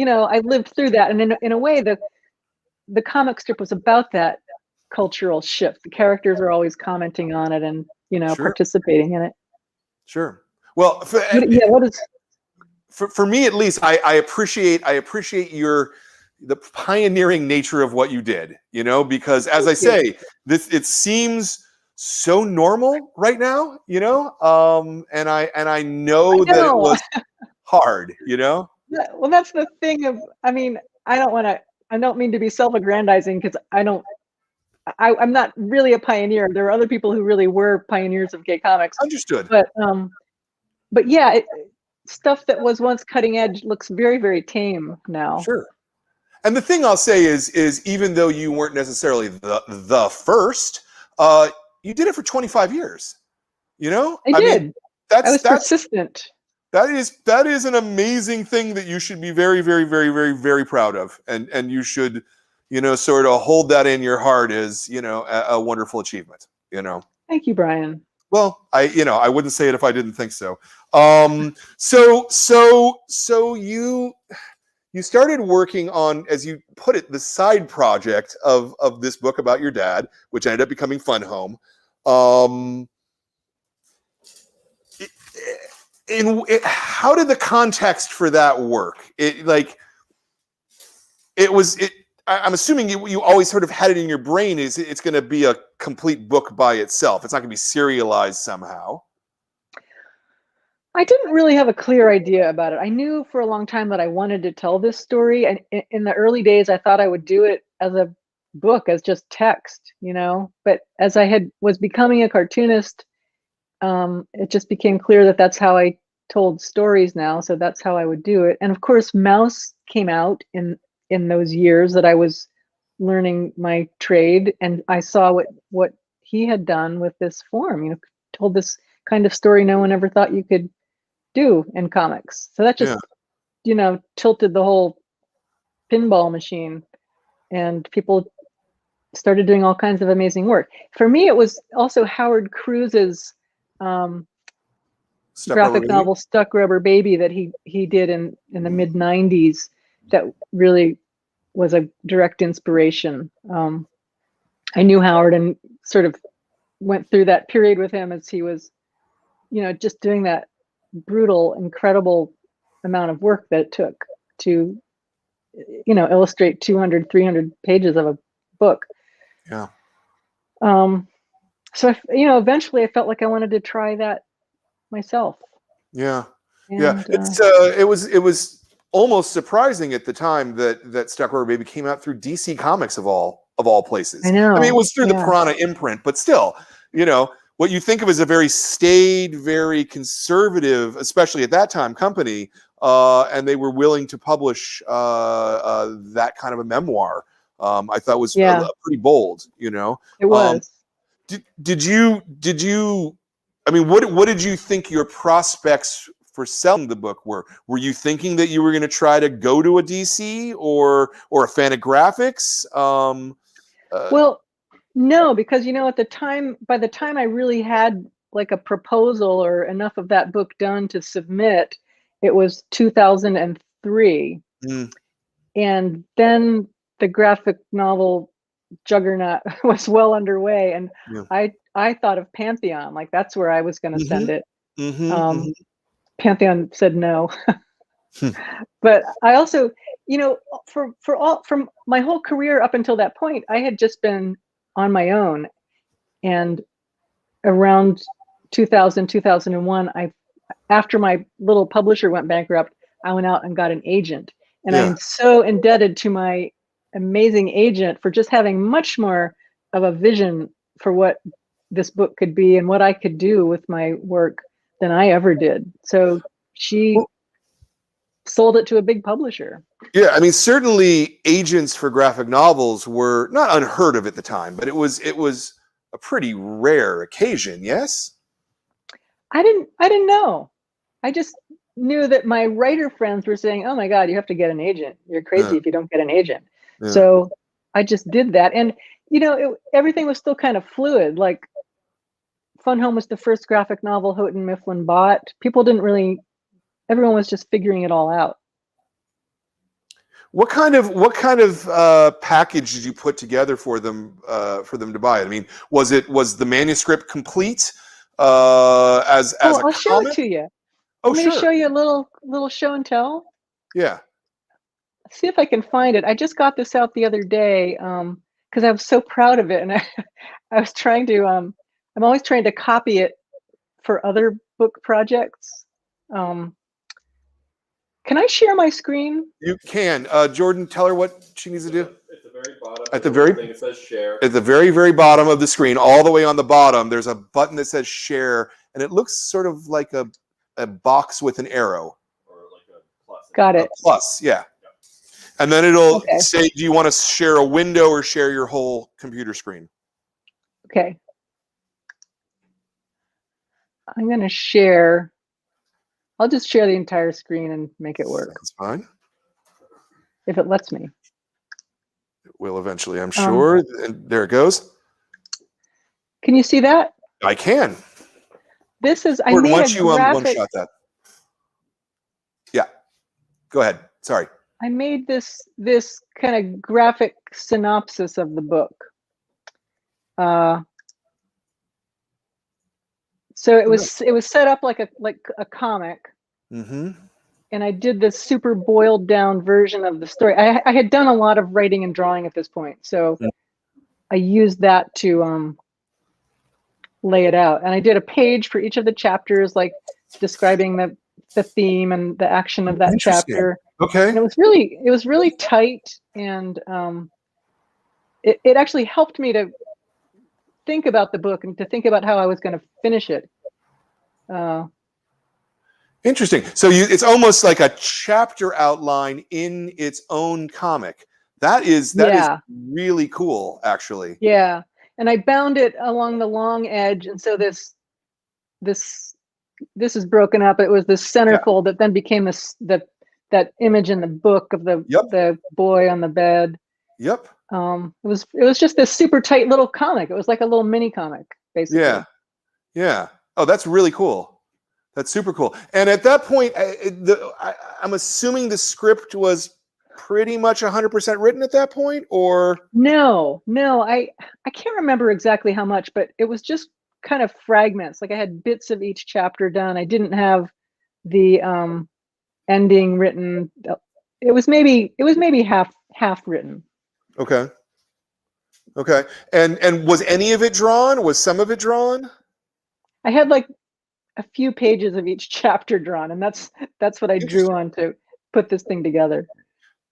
B: lived through that, and in a way, the comic strip was about that cultural shift. The characters are always commenting on it and, you know, participating in it.
A: Sure. Well,
B: what is
A: for me at least, I appreciate your the pioneering nature of what you did, you know, because as I say, it seems so normal right now, you know, and I know that it was hard, you know.
B: Well, that's the thing of, I mean, I don't mean to be self-aggrandizing, because I'm not really a pioneer. There are other people who really were pioneers of gay comics.
A: Understood.
B: But yeah, stuff that was once cutting edge looks very, very tame now.
A: Sure. And the thing I'll say is even though you weren't necessarily the first, you did it for 25 years. You know,
B: I did. I was persistent.
A: That is an amazing thing that you should be very, very, very, very, very proud of, and you should, you know, sort of hold that in your heart as, you know, a wonderful achievement. You know.
B: Thank you, Brian.
A: Well, I wouldn't say it if I didn't think so. So you started working on, as you put it, the side project of this book about your dad, which ended up becoming Fun Home. How did the context for that work? I'm assuming you always sort of had it in your brain, it's going to be a complete book by itself. It's not going to be serialized somehow.
B: I didn't really have a clear idea about it. I knew for a long time that I wanted to tell this story. And in the early days, I thought I would do it as a book, as just text, you know. But as I was becoming a cartoonist, it just became clear that that's how I told stories now. So that's how I would do it. And of course, Mouse came out in those years that I was learning my trade, and I saw what he had done with this form. You know, told this kind of story no one ever thought you could do in comics. So that just, you know, tilted the whole pinball machine, and people started doing all kinds of amazing work. For me, it was also Howard Cruz's graphic novel Stuck Rubber Baby that he did in the mid 90s that really was a direct inspiration. I knew Howard and sort of went through that period with him as he was, you know, just doing that brutal, incredible amount of work that it took to, you know, illustrate 200, 300 pages of a book.
A: Yeah.
B: So, you know, eventually I felt like I wanted to try that myself.
A: Yeah.
B: And,
A: yeah. It was almost surprising at the time that Stuck Rubber Baby came out through DC Comics of all places.
B: I know.
A: I mean, it was through the Piranha imprint, but still, you know, what you think of as a very staid, very conservative, especially at that time, company, and they were willing to publish that kind of a memoir. I thought was pretty bold, you know.
B: It was.
A: Did you? I mean, what did you think your prospects for selling the book were? Were you thinking that you were going to try to go to a DC or a Fantagraphics?
B: Well, no, because, you know, by the time I really had like a proposal or enough of that book done to submit, it was 2003. And then the graphic novel juggernaut was well underway, and I thought of Pantheon, like that's where I was going to send it. Pantheon said no. But I also, you know, from my whole career up until that point, I had just been on my own. And around 2000, 2001, after my little publisher went bankrupt, I went out and got an agent. And I'm so indebted to my amazing agent for just having much more of a vision for what this book could be and what I could do with my work than I ever did. So she sold it to a big publisher.
A: Yeah, I mean, certainly agents for graphic novels were not unheard of at the time, but it was a pretty rare occasion. Yes.
B: I didn't know. I just knew that my writer friends were saying, "Oh my God, you have to get an agent. You're crazy if you don't get an agent." So I just did that, and you know, everything was still kind of fluid. Like Fun Home was the first graphic novel Houghton Mifflin bought. People didn't really. Everyone was just figuring it all out.
A: What kind of package did you put together for them to buy? I mean, was the manuscript complete as a
B: I'll
A: comic?
B: show it to you.
A: Oh,
B: I'm going to show you a little show and tell.
A: Yeah.
B: see if I can find it. I just got this out the other day because I was so proud of it, and I was trying to. I'm always trying to copy it for other book projects. Can I share my screen?
A: You can. Jordan, tell her what she needs to do.
C: At the very bottom.
A: At the very
C: thing, it says share.
A: At the very, very bottom of the screen, all the way on the bottom, there's a button that says share, and it looks sort of like a box with an arrow.
C: Or like a plus.
B: Got it.
A: A plus, yeah. And then it'll
B: Okay.
A: say, do you want to share a window or share your whole computer screen?
B: Okay. I'm going to share. I'll just share the entire screen and make it work.
A: That's fine.
B: If it lets me.
A: It will eventually, I'm sure. And there it goes.
B: Can you see that?
A: I can.
B: This is, I
A: Jordan,
B: made
A: why
B: a
A: don't you
B: graphic.
A: one-shot that? Yeah. Go ahead. Sorry.
B: I made this kind of graphic synopsis of the book. So it was set up like a comic.
A: Mm-hmm.
B: And I did this super boiled down version of the story. I had done a lot of writing and drawing at this point, so I used that to lay it out. And I did a page for each of the chapters, like describing the theme and the action of that chapter.
A: Okay.
B: And it was really tight, and it actually helped me to think about the book and to think about how I was going to finish it.
A: Interesting. So it's almost like a chapter outline in its own comic. That is really cool, actually.
B: Yeah, and I bound it along the long edge, and so this is broken up. It was this centerfold that then became that image in the book of the boy on the bed.
A: Yep.
B: It was just this super tight little comic. It was like a little mini comic, basically.
A: Yeah. Yeah. Oh, that's really cool. That's super cool. And at that point, I'm assuming the script was pretty much 100% written at that point, or?
B: No, I can't remember exactly how much, but it was just kind of fragments. Like I had bits of each chapter done. I didn't have the ending written. It was maybe half written.
A: Okay. Okay. And was any of it drawn? Was some of it drawn?
B: I had like a few pages of each chapter drawn, and that's what I drew on to put this thing together.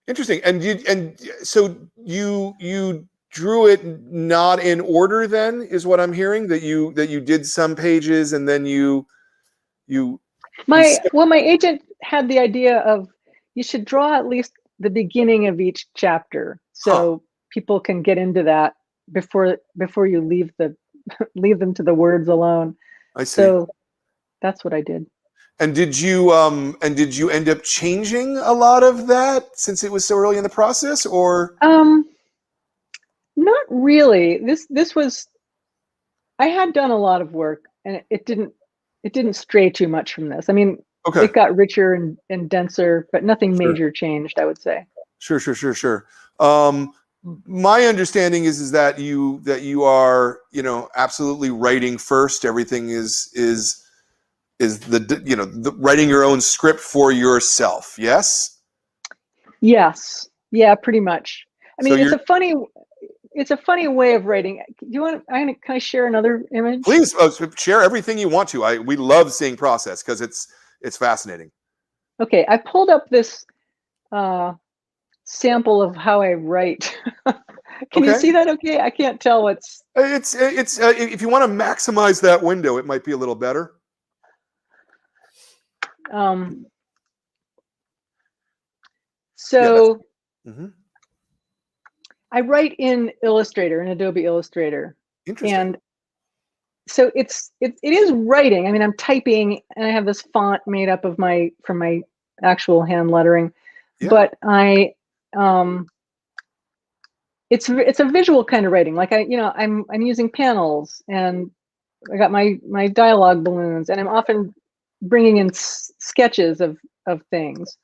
A: Interesting. And so you drew it not in order, then, is what I'm hearing, that you did some pages and then my
B: agent had the idea of you should draw at least the beginning of each chapter so people can get into that before you leave them to the words alone.
A: I see.
B: So that's what I did.
A: And did you end up changing a lot of that since it was so early in the process, or?
B: Not really. This was, I had done a lot of work, and it didn't stray too much from this. I mean, it got richer and denser, but nothing major changed, I would say.
A: Sure. My understanding is that you are, absolutely writing first. Everything is the writing your own script for yourself. Yes.
B: Yes. Yeah, pretty much. I mean,
A: So
B: it's a funny way of writing. Do you want? Can I share another image?
A: Please share everything you want to. We love seeing process because it's fascinating.
B: Okay, I pulled up this sample of how I write. Can you see that? Okay, I can't tell what's.
A: It's if you want to maximize that window, it might be a little better.
B: So I write in Illustrator, in Adobe Illustrator.
A: Interesting.
B: And so it is writing. I mean, I'm typing, and I have this font made up from my actual hand lettering, but it's a visual kind of writing. Like I'm using panels, and I got my dialogue balloons, and I'm often bringing in sketches of things,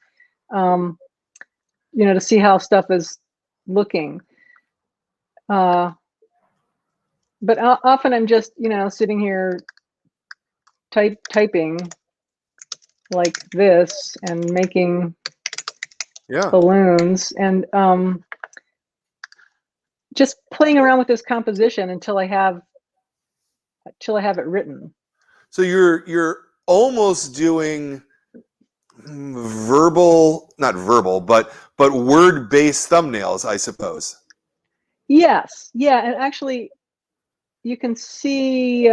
B: to see how stuff is looking. But often I'm just, sitting here typing like this and making
A: Yeah.
B: balloons, and just playing around with this composition until I have it written.
A: So you're almost doing not verbal, but word-based thumbnails, I suppose.
B: Yes, yeah, and actually, you can see.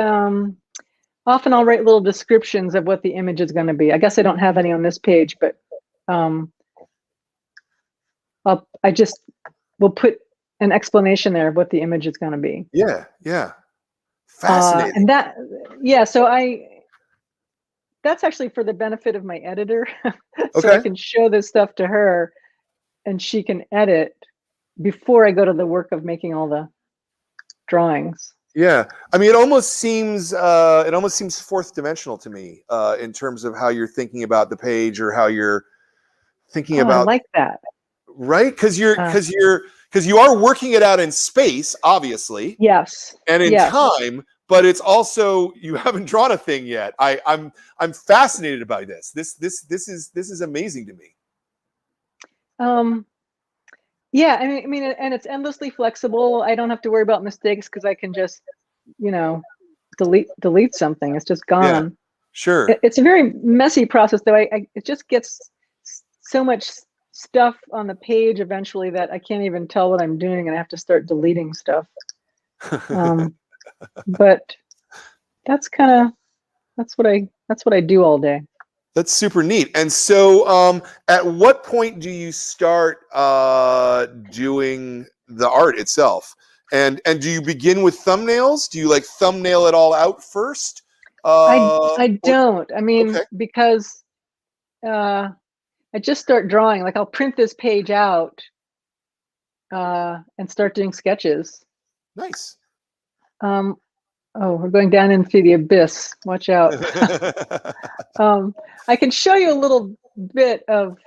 B: Often I'll write little descriptions of what the image is going to be. I guess I don't have any on this page, but I just will put an explanation there of what the image is going to be.
A: Yeah, yeah. Fascinating.
B: And that, yeah, so that's actually for the benefit of my editor. So
A: Okay.
B: I can show this stuff to her and she can edit before I go to the work of making all the drawings.
A: Yeah, I mean, it almost seems fourth dimensional to me in terms of how you're thinking about the page or how you're thinking about.
B: I like that.
A: Right, because you are working it out in space, obviously.
B: Yes.
A: And in time, but it's also you haven't drawn a thing yet. I'm fascinated by this. This is amazing to me.
B: Yeah, I mean, and it's endlessly flexible. I don't have to worry about mistakes because I can just, delete something. It's just gone.
A: Yeah, sure.
B: It's a very messy process, though. It just gets so much stuff on the page eventually that I can't even tell what I'm doing, and I have to start deleting stuff. But that's what I do all day.
A: That's super neat. And so at what point do you start doing the art itself? And do you begin with thumbnails? Do you like thumbnail it all out first?
B: I don't. I mean,
A: okay.
B: Because I just start drawing. Like I'll print this page out and start doing sketches.
A: Nice.
B: Oh, we're going down into the abyss. Watch out. I can show you a little bit of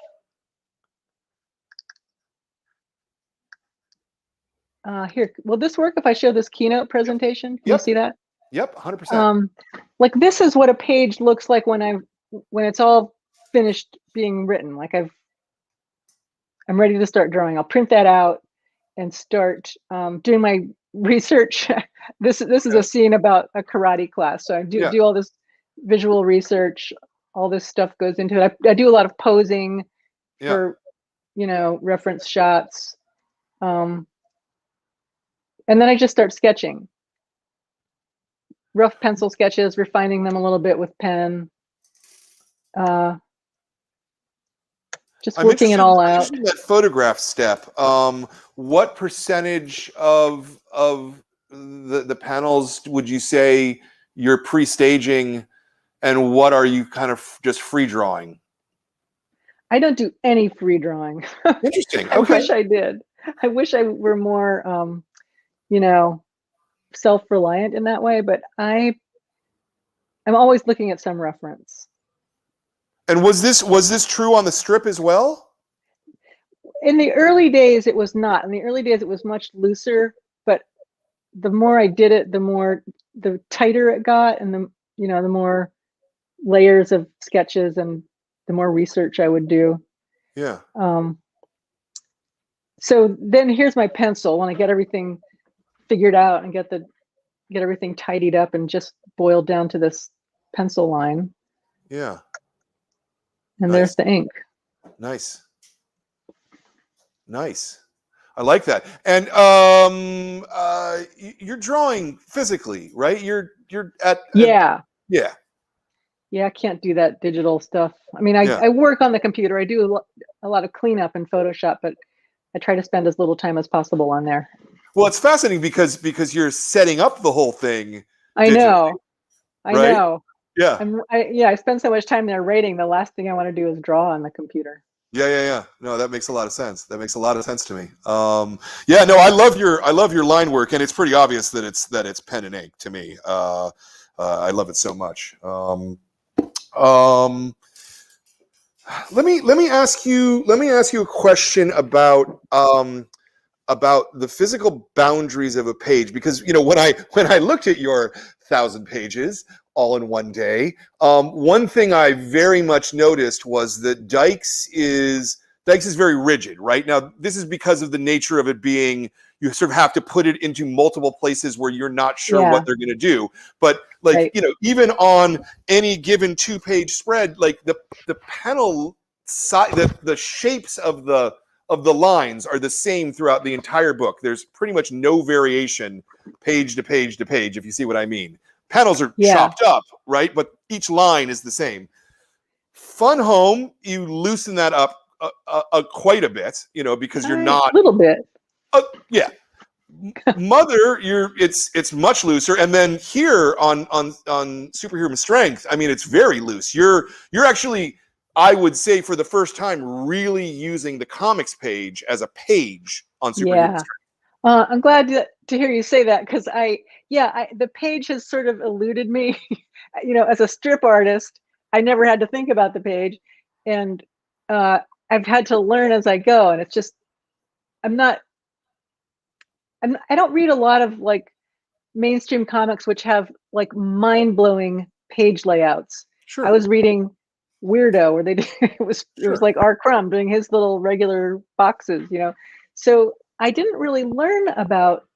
B: here. Will this work if I show this keynote presentation? Can you see that?
A: Yep, 100%.
B: Like this is what a page looks like when it's all finished being written. Like I'm ready to start drawing. I'll print that out and start doing my research. This is a scene about a karate class, so I do all this visual research. All this stuff goes into it. I do a lot of posing for reference shots, and then I just start sketching. Rough pencil sketches, refining them a little bit with pen. Just working it all out.
A: That photograph step. What percentage of the panels would you say you're pre-staging, and what are you kind of just free drawing?
B: I don't do any free drawing.
A: Interesting.
B: I wish I did. I wish I were more, self-reliant in that way. But I'm always looking at some reference.
A: And was this true on the strip as well?
B: In the early days, it was not. In the early days, it was much looser. But the more I did it, the tighter it got, and the more layers of sketches and the more research I would do.
A: Yeah.
B: So then here's my pencil when I get everything figured out and get everything tidied up and just boiled down to this pencil line.
A: Yeah.
B: And there's the ink.
A: Nice. Nice. I like that. And you're drawing physically, right? You're at
B: Yeah.
A: Yeah,
B: I can't do that digital stuff. I mean, I work on the computer. I do a lot of cleanup in Photoshop, but I try to spend as little time as possible on there.
A: Well, it's fascinating because you're setting up the whole thing.
B: I know.
A: Yeah.
B: I spend so much time there writing. The last thing I want to do is draw on the computer.
A: Yeah. No, that makes a lot of sense. That makes a lot of sense to me. Yeah, no, I love your line work, and it's pretty obvious that it's pen and ink to me. I love it so much. Let me ask you a question about the physical boundaries of a page, because when I looked at your 1,000 pages all in one day, one thing I very much noticed was that Dykes is Beggs is very rigid, right? Now, this is because of the nature of it being, you sort of have to put it into multiple places where you're not sure what they're going to do. But like,
B: Right.
A: you know, even on any given 2-page spread, like the panel side, the shapes of the lines are the same throughout the entire book. There's pretty much no variation page to page to page, if you see what I mean. Panels are chopped up, right? But each line is the same. Fun Home, you loosen that up quite a bit, you know, because you're not
B: a little bit.
A: Yeah. Mother, it's much looser, and then here on Superhuman Strength, I mean, it's very loose. You're actually, I would say, for the first time, really using the Comix page as a page on Superhuman Strength.
B: I'm glad to hear you say that, because the page has sort of eluded me. You know, as a strip artist, I never had to think about the page, and I've had to learn as I go, and it's just, I don't read a lot of like mainstream comics which have like mind-blowing page layouts.
A: Sure.
B: I was reading Weirdo, where they did, it was like R. Crumb doing his little regular boxes, you know. So I didn't really learn about,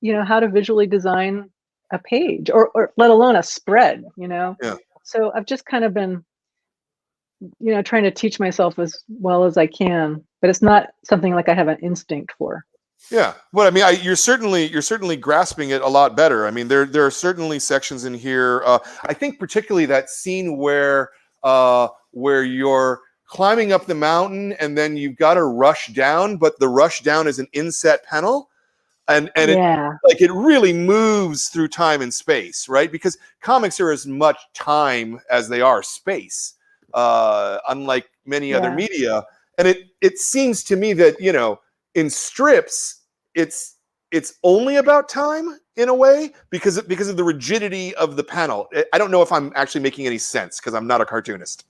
B: you know, how to visually design a page, or let alone a spread, you know.
A: Yeah.
B: So I've just kind of been, you know, trying to teach myself as well as I can, but it's not something like I have an instinct for.
A: Yeah, well, I mean, you're certainly grasping it a lot better. I mean, there are certainly sections in here. I think particularly that scene where you're climbing up the mountain and then you've got to rush down, but the rush down is an inset panel, and it really moves through time and space, right? Because comics are as much time as they are space, unlike many other media, and it seems to me that, you know, in strips, it's only about time in a way because of the rigidity of the panel. I don't know if I'm actually making any sense because I'm not a cartoonist.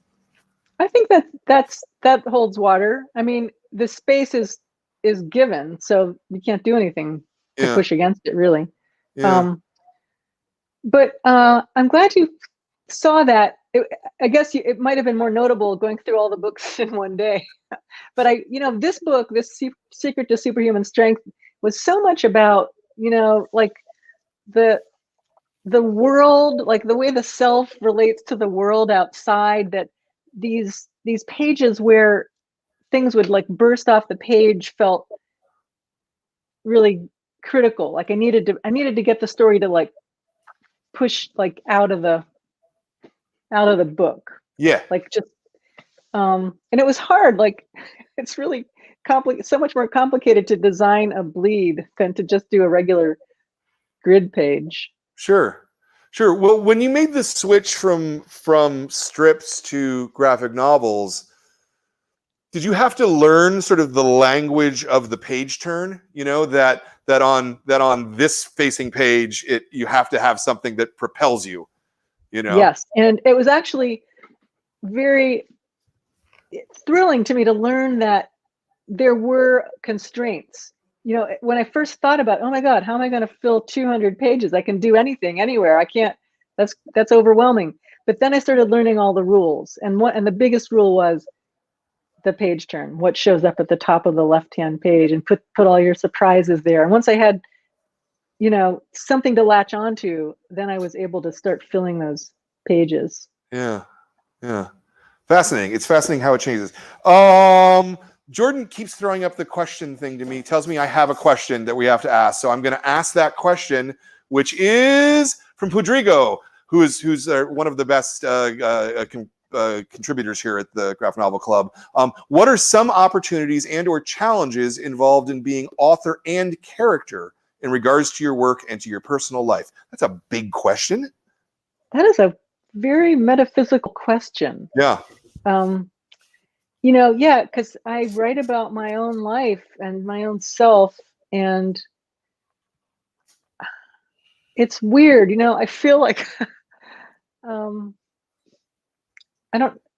B: I think that holds water. I mean, the space is given, so you can't do anything to push against it, really.
A: Yeah.
B: But I'm glad you saw that. I guess it might have been more notable going through all the books in one day. But this book, this Secret to Superhuman Strength, was so much about, you know, like the world, like the way the self relates to the world outside, that these pages where things would like burst off the page felt really critical. Like I needed to get the story to like push like out of the book.
A: Yeah.
B: Like just and it was hard. Like it's really complicated, so much more complicated to design a bleed than to just do a regular grid page.
A: Sure. Well, when you made the switch from strips to graphic novels, did you have to learn sort of the language of the page turn? You know, that on this facing page, you have to have something that propels you. You know.
B: Yes, and it was actually very thrilling to me to learn that there were constraints. You know, when I first thought about, oh my God, how am I going to fill 200 pages? I can do anything, anywhere. I can't. That's overwhelming. But then I started learning all the rules, and the biggest rule was the page turn. What shows up at the top of the left-hand page, and put all your surprises there. And once I had, you know, something to latch onto, then I was able to start filling those pages.
A: Yeah. Fascinating. It's fascinating how it changes. Jordan keeps throwing up the question thing to me, tells me I have a question that we have to ask. So I'm going to ask that question, which is from Pudrigo, who's one of the best contributors here at the Graphic Novel Club. What are some opportunities and/or challenges involved in being author and character in regards to your work and to your personal life? That's a big question.
B: That is a very metaphysical question.
A: Yeah.
B: You know, yeah, because I write about my own life and my own self, and it's weird. You know, I feel like I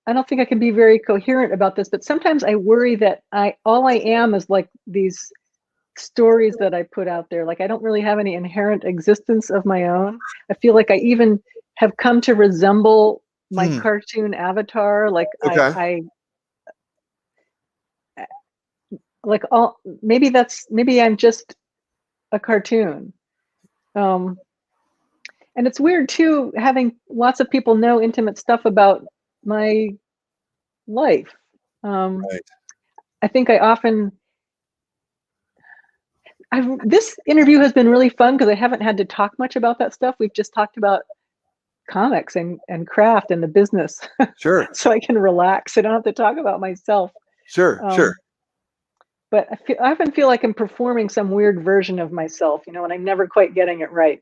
B: don't think I can be very coherent about this, but sometimes I worry that all I am is like these stories that I put out there. Like I don't really have any inherent existence of my own. I feel like I even have come to resemble my cartoon avatar. Like
A: okay.
B: like maybe I'm just a cartoon. And it's weird too, having lots of people know intimate stuff about my life.
A: Right.
B: I think this interview has been really fun because I haven't had to talk much about that stuff. We've just talked about comics and craft and the business.
A: Sure.
B: So I can relax. I don't have to talk about myself.
A: Sure. Sure.
B: But I often feel like I'm performing some weird version of myself, and I'm never quite getting it right.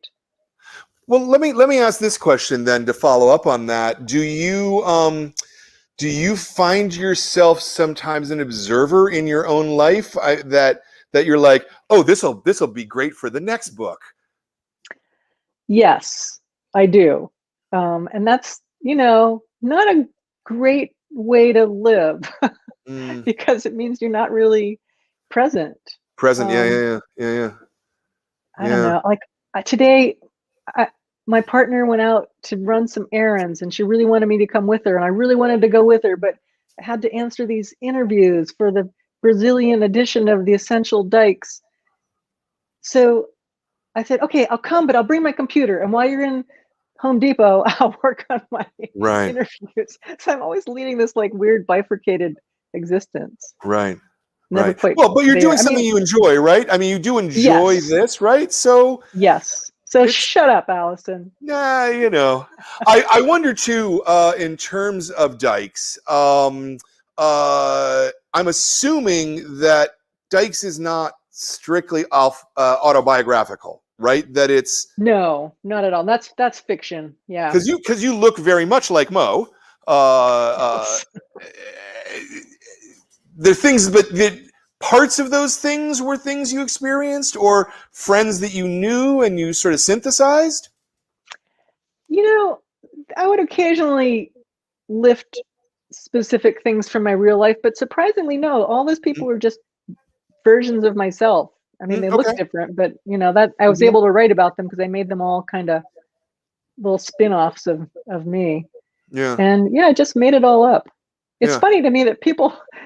A: Well, let me ask this question then to follow up on that. Do you find yourself sometimes an observer in your own life that you're like, oh, this'll be great for the next book?
B: Yes, I do. And that's, not a great way to live because it means you're not really present.
A: Yeah.
B: I don't know. Like today, my partner went out to run some errands and she really wanted me to come with her. And I really wanted to go with her, but I had to answer these interviews for the Brazilian edition of The Essential Dykes. So I said, okay, I'll come, but I'll bring my computer. And while you're in Home Depot, I'll work on my interviews. So I'm always leading this like weird bifurcated existence.
A: Right.
B: Never quite.
A: Well, but you're doing something you enjoy, right? I mean, you do enjoy this, right? So
B: yes. So shut up, Allison.
A: Nah, I wonder too. In terms of Dykes, I'm assuming that Dykes is not strictly autobiographical, right? That it's
B: no, not at all. That's fiction. Yeah.
A: Because you look very much like Mo. The things, but parts of those things were things you experienced or friends that you knew and you sort of synthesized?
B: I would occasionally lift specific things from my real life, but surprisingly, no, all those people were just versions of myself. I mean, they look different, but that I was able to write about them because I made them all kind of little spin-offs of me.
A: Yeah.
B: And I just made it all up. It's funny to me that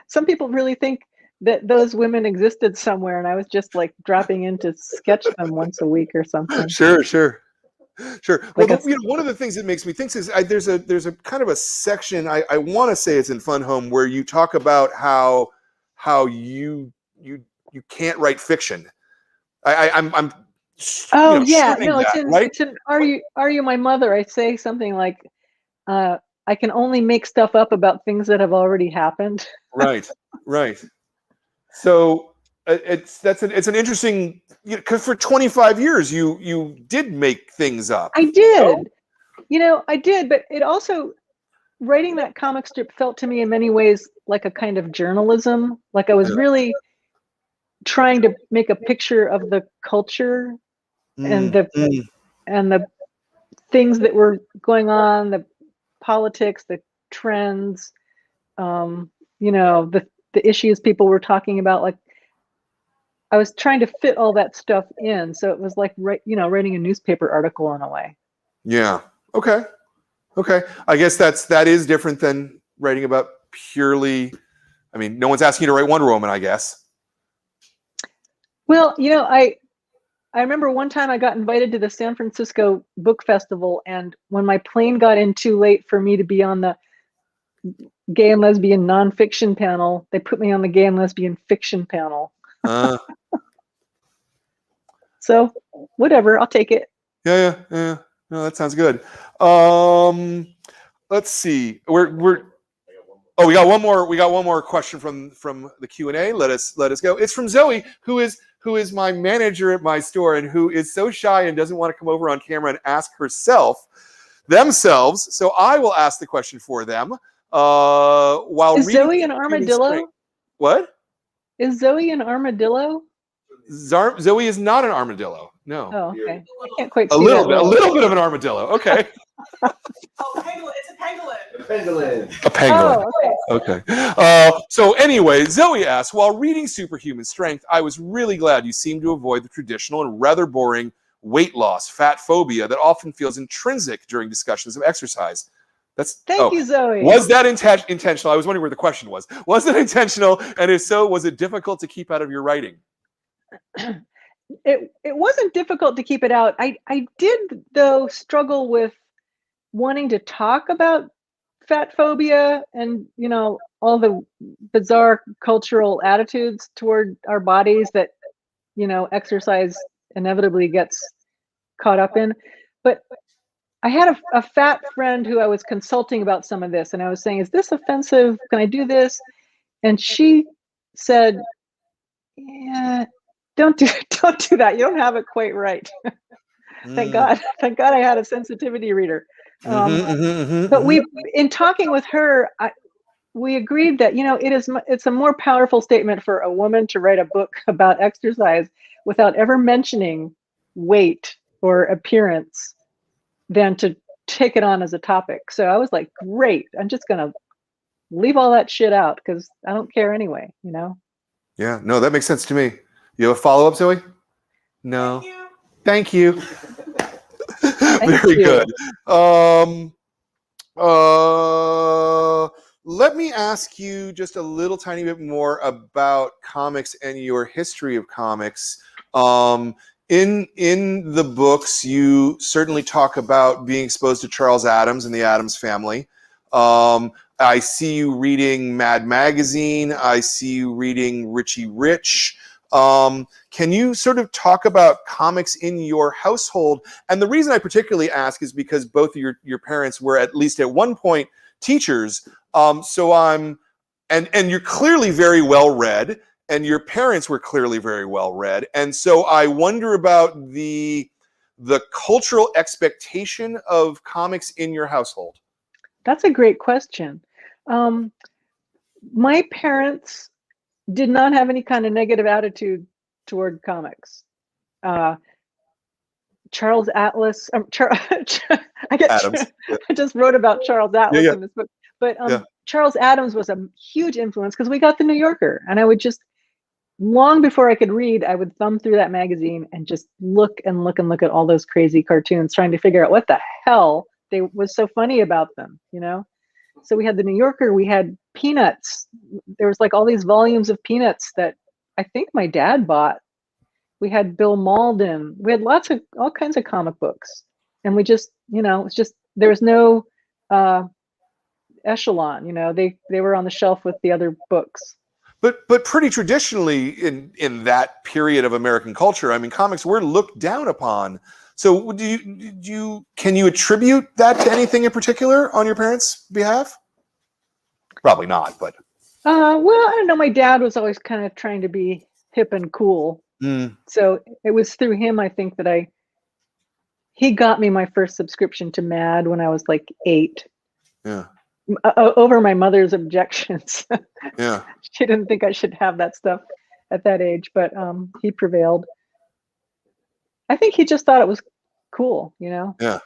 B: some people really think that those women existed somewhere and I was just like dropping in to sketch them once a week or something.
A: Sure.
B: Like
A: well, one of the things that makes me think is there's a kind of a section, I want to say it's in Fun Home, where you talk about how you can't write fiction. I'm
B: it's in Are You My Mother? I say something like I can only make stuff up about things that have already happened.
A: Right. So it's an interesting, because for 25 years you did make things up.
B: I did. I did, but it also, writing that comic strip felt to me in many ways like a kind of journalism. Like I was really trying to make a picture of the culture and the things that were going on, the politics, the trends, the issues people were talking about. Like I was trying to fit all that stuff in, so it was like writing a newspaper article in a way.
A: Yeah. Okay. I guess that is different than writing about purely. I mean, no one's asking you to write Wonder Woman, I guess.
B: Well, I remember one time I got invited to the San Francisco Book Festival, and when my plane got in too late for me to be on the gay and lesbian nonfiction panel, they put me on the gay and lesbian fiction panel. So whatever, I'll take it.
A: Yeah. No, that sounds good. Let's see. We got one more question from the Q&A. Let us go. It's from Zoe, who is my manager at my store and who is so shy and doesn't want to come over on camera and ask themselves. So I will ask the question for them.
B: Is Zoe an armadillo?
A: What?
B: Is Zoe an armadillo?
A: Zoe is not an armadillo. No.
B: Oh, okay. I can't quite see
A: a little bit of an armadillo. Okay.
C: It's a pangolin.
A: A pangolin.
B: Oh,
A: okay. So anyway, Zoe asks, while reading Superhuman Strength, I was really glad you seemed to avoid the traditional and rather boring weight loss, fat phobia that often feels intrinsic during discussions of exercise.
B: Thank you, Zoe.
A: Was that intentional? I was wondering where the question was. Was it intentional? And if so, was it difficult to keep out of your writing?
B: It wasn't difficult to keep it out. I did, though, struggle with wanting to talk about fat phobia and, you know, all the bizarre cultural attitudes toward our bodies that, you know, exercise inevitably gets caught up in. But I had a fat friend who I was consulting about some of this, and I was saying, is this offensive? Can I do this? And she said, yeah, don't do that. You don't have it quite right. Thank God I had a sensitivity reader. But in talking with her, we agreed that, you know, it's a more powerful statement for a woman to write a book about exercise without ever mentioning weight or appearance than to take it on as a topic. So I was like, great, I'm just gonna leave all that shit out because I don't care anyway, you know?
A: Yeah, no, that makes sense to me. You have a follow-up, Zoe? No. Thank you. Very good. Let me ask you just a little tiny bit more about comics and your history of comics. In the books, you certainly talk about being exposed to Charles Addams and the Addams Family. I see you reading Mad Magazine. I see you reading Richie Rich. Can you sort of talk about comics in your household? And the reason I particularly ask is because both of your parents were, at least at one point, teachers. And you're clearly very well read, and your parents were clearly very well read. And so I wonder about the cultural expectation of comics in your household.
B: That's a great question. My parents did not have any kind of negative attitude toward comics. Charles Atlas,
A: Addams.
B: I just wrote about Charles Atlas in this book, but Charles Addams was a huge influence because we got the New Yorker, and I would just, long before I could read, I would thumb through that magazine and just look and look and look at all those crazy cartoons, trying to figure out what the hell was so funny about them, you know? So we had the New Yorker, we had Peanuts. There was like all these volumes of Peanuts that I think my dad bought. We had Bill Malden. We had all kinds of comic books. And we just, you know, it's just, there was no echelon, you know, they were on the shelf with the other books.
A: But pretty traditionally in that period of American culture, I mean, comics were looked down upon. So can you attribute that to anything in particular on your parents' behalf? Probably not, but.
B: Well, I don't know. My dad was always kind of trying to be hip and cool. So it was through him, I think, that he got me my first subscription to Mad when I was like 8.
A: Yeah.
B: Over my mother's objections.
A: Yeah.
B: She didn't think I should have that stuff at that age, but he prevailed. I think he just thought it was cool, you know?
A: Yeah.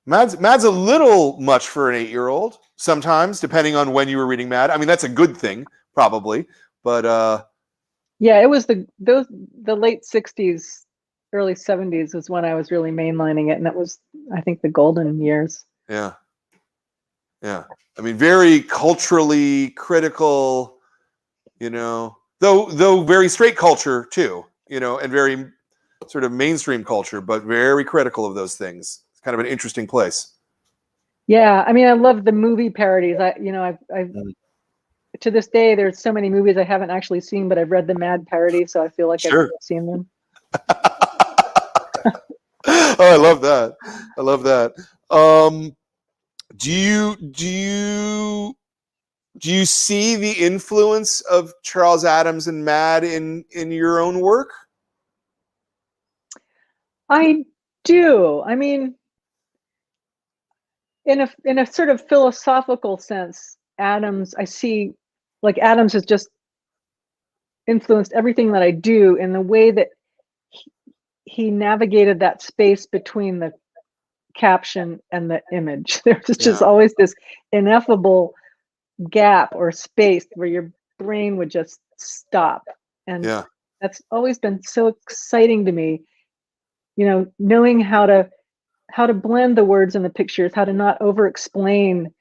A: Mad's a little much for an 8-year-old sometimes, depending on when you were reading Mad. I mean, that's a good thing, probably, but
B: yeah, it was the late 60s, early 70s was when I was really mainlining it, and it was, I think, the golden years.
A: Yeah. Yeah. I mean, very culturally critical, you know, though very straight culture too, you know, and very sort of mainstream culture, but very critical of those things. It's kind of an interesting place.
B: Yeah, I mean, I love the movie parodies. I've to this day, there's so many movies I haven't actually seen, but I've read the Mad parody, so I feel like I've seen them.
A: Oh, I love that. I love that. Do you see the influence of Charles Addams and Mad in your own work?
B: I do. I mean, in a sort of philosophical sense, Addams, I see, like, Addams has just influenced everything that I do in the way that he navigated that space between the caption and the image. There's just always this ineffable gap or space where your brain would just stop. And that's always been so exciting to me, you know, knowing how to to blend the words in the pictures, how to not over explain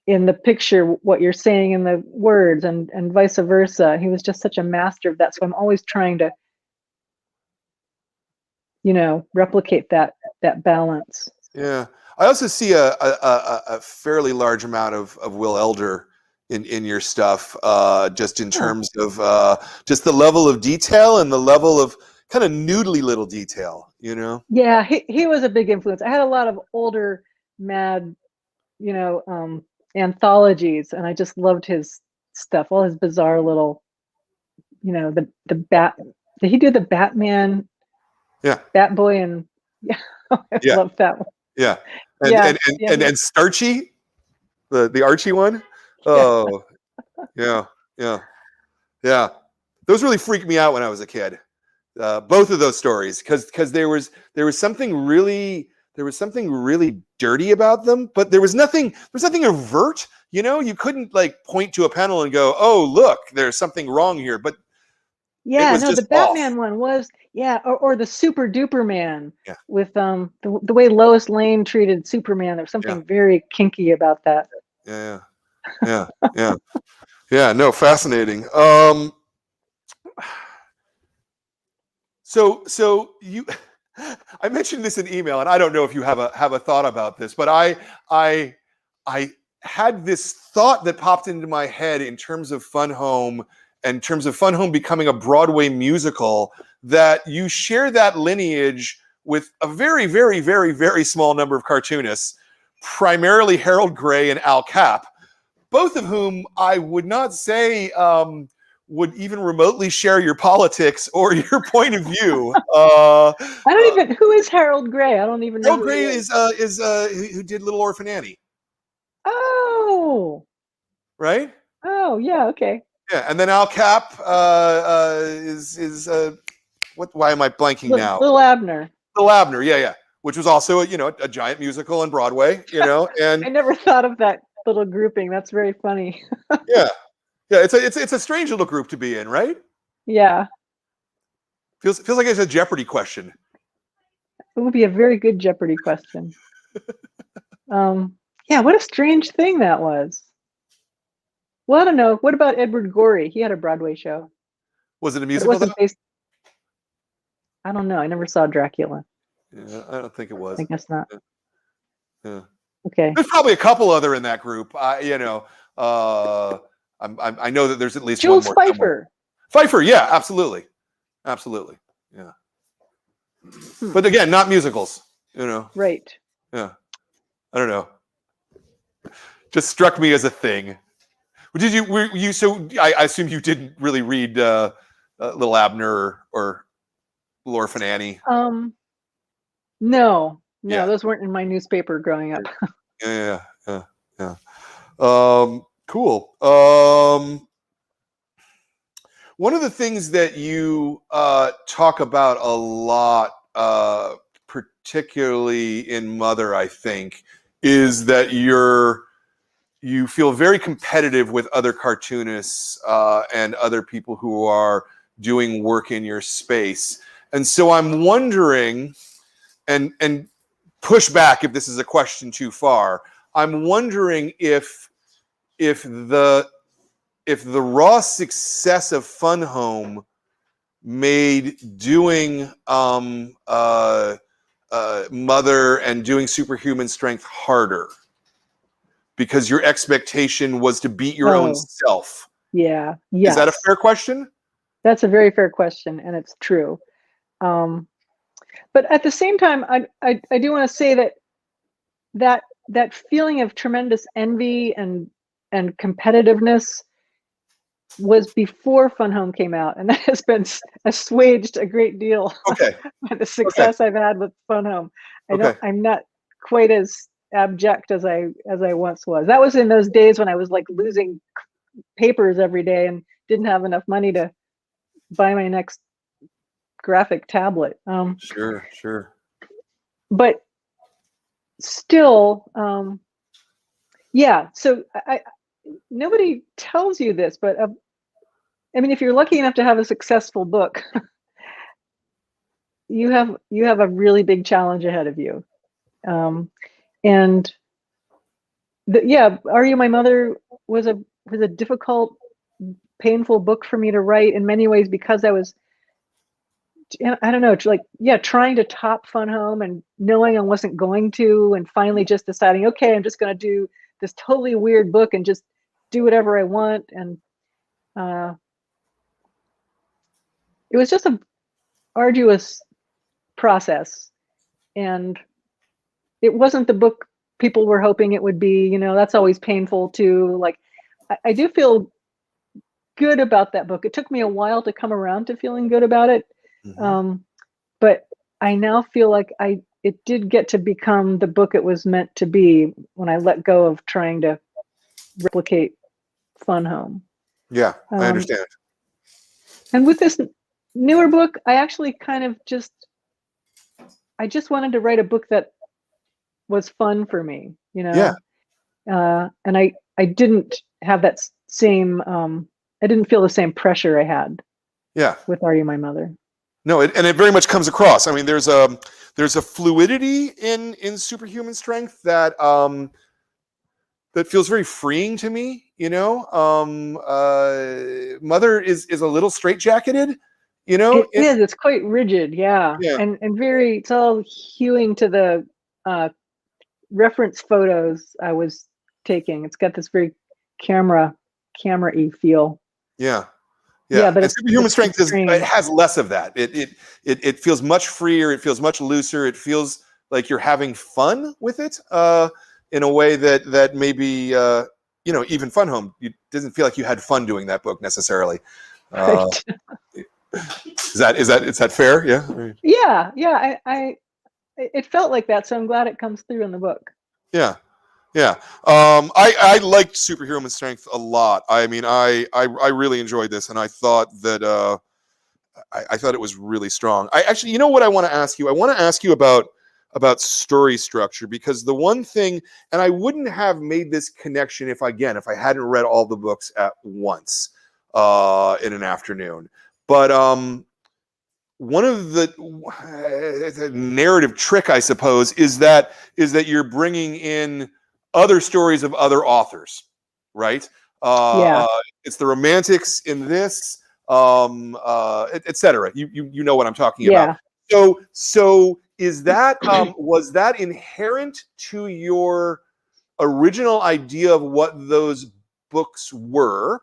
B: in the picture what you're saying in the words, and vice versa. He was just such a master of that. So I'm always trying to, replicate that balance.
A: Yeah. I also see a fairly large amount of Will Elder in your stuff, just in terms of just the level of detail and the level of kind of noodly little detail,
B: Yeah, he was a big influence. I had a lot of older Mad, anthologies, and I just loved his stuff, all his bizarre little, the bat. Did he do the Batman?
A: Yeah.
B: Batboy, and I love that one.
A: Yeah. And Starchy, the Archie one. Oh, yeah. Those really freaked me out when I was a kid. Both of those stories, because there was something really dirty about them, but there was nothing overt. You couldn't point to a panel and go, "Oh, look, there's something wrong here." But
B: the Batman one was, or the Super Duper Man, with the way Lois Lane treated Superman. There's something very kinky about that.
A: Yeah. No, fascinating. So you, I mentioned this in email, and I don't know if you have a thought about this, but I had this thought that popped into my head in terms of Fun Home, and in terms of Fun Home becoming a Broadway musical, that you share that lineage with a very, very, very, very small number of cartoonists, primarily Harold Gray and Al Capp, both of whom I would not say would even remotely share your politics or your point of view.
B: I don't even. Who is Harold Gray? I don't even know.
A: Harold Gray is who did Little Orphan Annie.
B: Oh.
A: Right.
B: Oh yeah. Okay.
A: Yeah, and then Al Capp is what? Why am I blanking now?
B: Little Abner.
A: Little Abner. Yeah. Which was also a giant musical on Broadway. And
B: I never thought of that little grouping. That's very funny.
A: Yeah. It's a strange little group to be in, right?
B: Yeah.
A: Feels like it's a Jeopardy question.
B: It would be a very good Jeopardy question. Yeah, what a strange thing that was. Well, I don't know. What about Edward Gorey? He had a Broadway show.
A: Was it a musical?
B: It wasn't based. I don't know. I never saw Dracula.
A: Yeah, I don't think it was.
B: I guess not.
A: Yeah.
B: Okay.
A: There's probably a couple other in that group. I know that there's at least
B: Jules
A: one more.
B: Pfeiffer.
A: Pfeiffer, yeah, absolutely, yeah. But again, not musicals.
B: Right.
A: Yeah. I don't know. Just struck me as a thing. Did you? Were you? So I assume you didn't really read Little Abner or Little Orphan Annie.
B: No, those weren't in my newspaper growing up.
A: Yeah. Cool. One of the things that you talk about a lot, particularly in Mother, I think, is that you feel very competitive with other cartoonists and other people who are doing work in your space. And so I'm wondering, and push back if this is a question too far, I'm wondering if the raw success of Fun Home made doing Mother and doing Superhuman Strength harder, because your expectation was to beat your own self.
B: Yeah. Yes.
A: Is that a fair question?
B: That's a very fair question, and it's true. But at the same time, I do want to say that feeling of tremendous envy and competitiveness was before Fun Home came out, and that has been assuaged a great deal by the success I've had with Fun Home. I'm not quite as abject as I once was. That was in those days when I was like losing papers every day and didn't have enough money to buy my next graphic tablet.
A: Sure.
B: But still, so nobody tells you this, but I mean, if you're lucky enough to have a successful book, you have a really big challenge ahead of you. And yeah, Are You My Mother was a difficult, painful book for me to write in many ways, because I was, I don't know, like, yeah, trying to top Fun Home and knowing I wasn't going to, and finally just deciding, okay, I'm just going to do this totally weird book and just do whatever I want. And it was just a arduous process, and it wasn't the book people were hoping it would be. That's always painful too. Like, I do feel good about that book. It took me a while to come around to feeling good about it. But I now feel like it did get to become the book it was meant to be when I let go of trying to replicate Fun Home.
A: Yeah, I understand.
B: And with this newer book, I actually kind of just wanted to write a book that was fun for me,
A: Yeah.
B: And I didn't have that same, I didn't feel the same pressure I had with Are You My Mother.
A: No, and it very much comes across. I mean, there's a fluidity in Superhuman Strength that that feels very freeing to me. Mother is a little straitjacketed.
B: It is. It's quite rigid, yeah. And very. It's all hewing to the reference photos I was taking. It's got this very camera-y feel.
A: Yeah.
B: But
A: and Superhuman Strength it has less of that. It feels much freer. It feels much looser. It feels like you're having fun with it in a way that maybe even Fun Home, it doesn't feel like you had fun doing that book necessarily.
B: Right.
A: Is that fair? Yeah.
B: Yeah. It felt like that, so I'm glad it comes through in the book.
A: Yeah. I liked Superhuman Strength a lot. I mean, I really enjoyed this, and I thought that I thought it was really strong. I actually, what I want to ask you? I want to ask you about story structure, because the one thing, and I wouldn't have made this connection if I hadn't read all the books at once in an afternoon. But one of the narrative trick, I suppose, is that you're bringing in other stories of other authors, right? It's the romantics in this, etc. You know what I'm talking about. So is that was that inherent to your original idea of what those books were?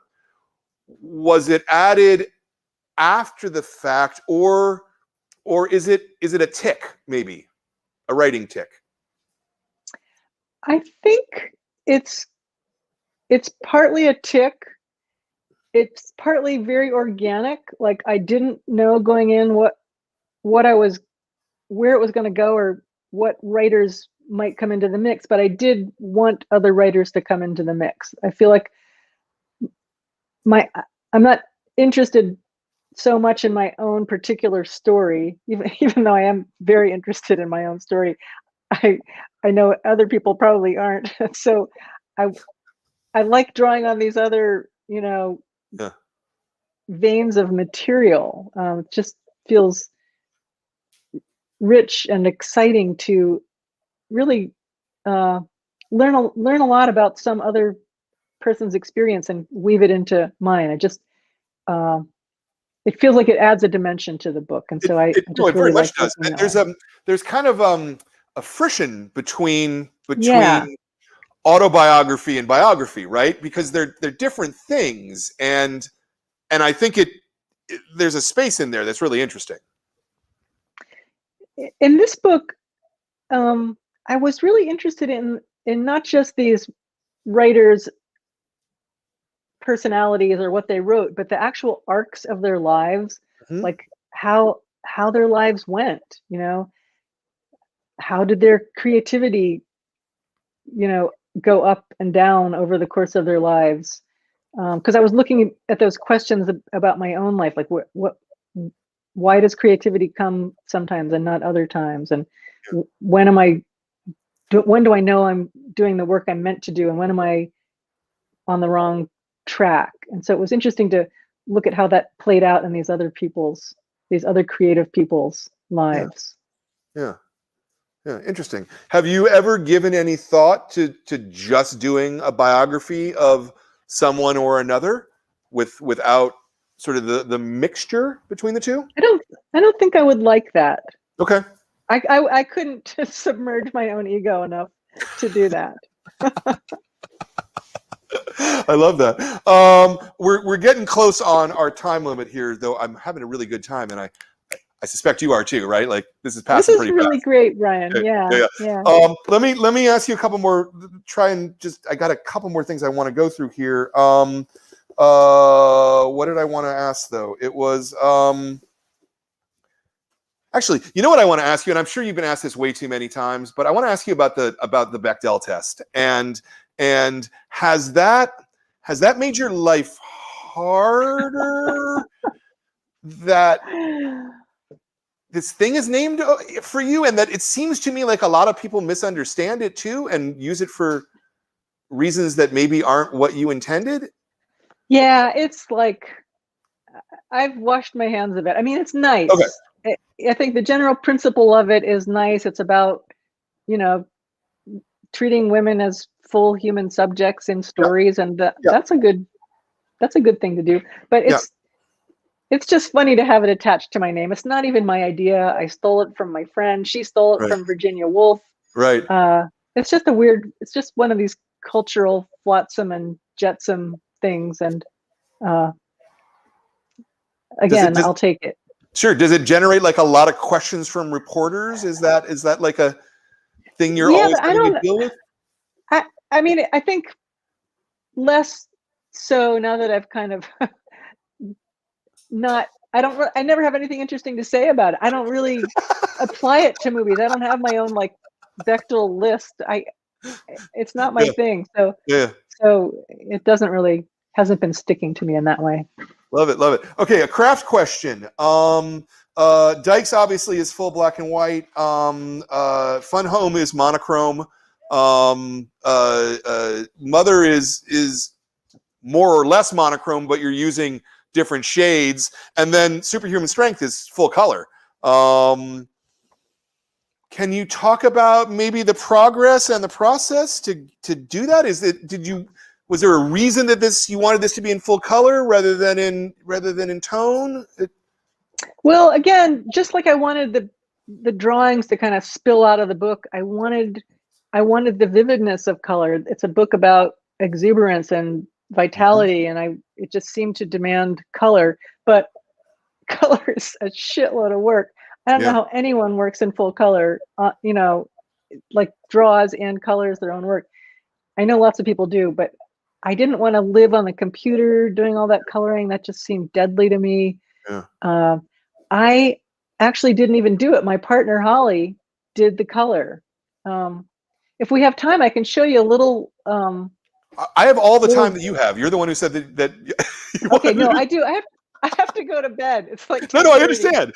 A: Was it added after the fact, or is it a tick, maybe a writing tick?
B: I think it's partly a tick. It's partly very organic. Like, I didn't know going in where it was going to go, or what writers might come into the mix, but I did want other writers to come into the mix. I feel like I'm not interested so much in my own particular story, even though I am very interested in my own story. I know other people probably aren't. So I like drawing on these other, veins of material. It just feels rich and exciting to really learn a lot about some other person's experience and weave it into mine. It feels like it adds a dimension to the book, and so I just really
A: very much
B: like
A: does. There's kind of a friction between autobiography and biography, right? Because they're different things, and I think there's a space in there that's really interesting.
B: In this book, I was really interested in not just these writers' personalities or what they wrote, but the actual arcs of their lives, like how their lives went. How did their creativity, go up and down over the course of their lives? Because I was looking at those questions about my own life, like why does creativity come sometimes and not other times, and when do I know I'm doing the work I'm meant to do, and when am I on the wrong track? And so it was interesting to look at how that played out in these other creative people's lives.
A: Yeah. Yeah, interesting. Have you ever given any thought to just doing a biography of someone or another without sort of the mixture between the two?
B: I don't think I would like that.
A: Okay.
B: I couldn't submerge my own ego enough to do that.
A: I love that. We're getting close on our time limit here, though. I'm having a really good time, and I suspect you are too, right? Like this is passing
B: This is
A: pretty
B: really
A: fast.
B: great, Brian.
A: Okay.
B: Yeah.
A: Let me ask you a couple more. I got a couple more things I want to go through here. What did I want to ask though? It was actually, you know what I want to ask you, and I'm sure you've been asked this way too many times, but I want to ask you about the Bechdel test, and has that made your life harder that this thing is named for you, and that it seems to me like a lot of people misunderstand it too and use it for reasons that maybe aren't what you intended?
B: Yeah, it's like I've washed my hands of it. I mean, it's nice.
A: Okay.
B: I think the general principle of it is nice. It's about, treating women as full human subjects in stories, and that's a good thing to do. But it's just funny to have it attached to my name. It's not even my idea. I stole it from my friend. She stole it from Virginia Woolf.
A: Right.
B: It's just one of these cultural flotsam and jetsam things. And again, I'll take it.
A: Sure. Does it generate like a lot of questions from reporters? Is that like a thing you're always having to deal with?
B: I mean, I think less so now that I've kind of I never have anything interesting to say about it. I don't really apply it to movies. I don't have my own like Bechdel list. It's not my thing. So it hasn't been sticking to me in that way.
A: Love it. Okay, a craft question. Dykes obviously is full black and white. Fun Home is monochrome. Mother is more or less monochrome, but you're using different shades. And then Superhuman Strength is full color. Can you talk about maybe the progress and the process to do that? Was there a reason that you wanted this to be in full color rather than in tone?
B: Well, again, just like I wanted the drawings to kind of spill out of the book, I wanted the vividness of color. It's a book about exuberance and vitality, and it just seemed to demand color. But color is a shitload of work. I don't know how anyone works in full color. Like draws and colors their own work. I know lots of people do, but I didn't want to live on the computer doing all that coloring. That just seemed deadly to me. Yeah. I actually didn't even do it. My partner, Holly, did the color. If we have time, I can show you a little.
A: I have all the time that you have. You're the one who said that
B: okay, no, I do. I have to go to bed. It's like
A: no, I understand.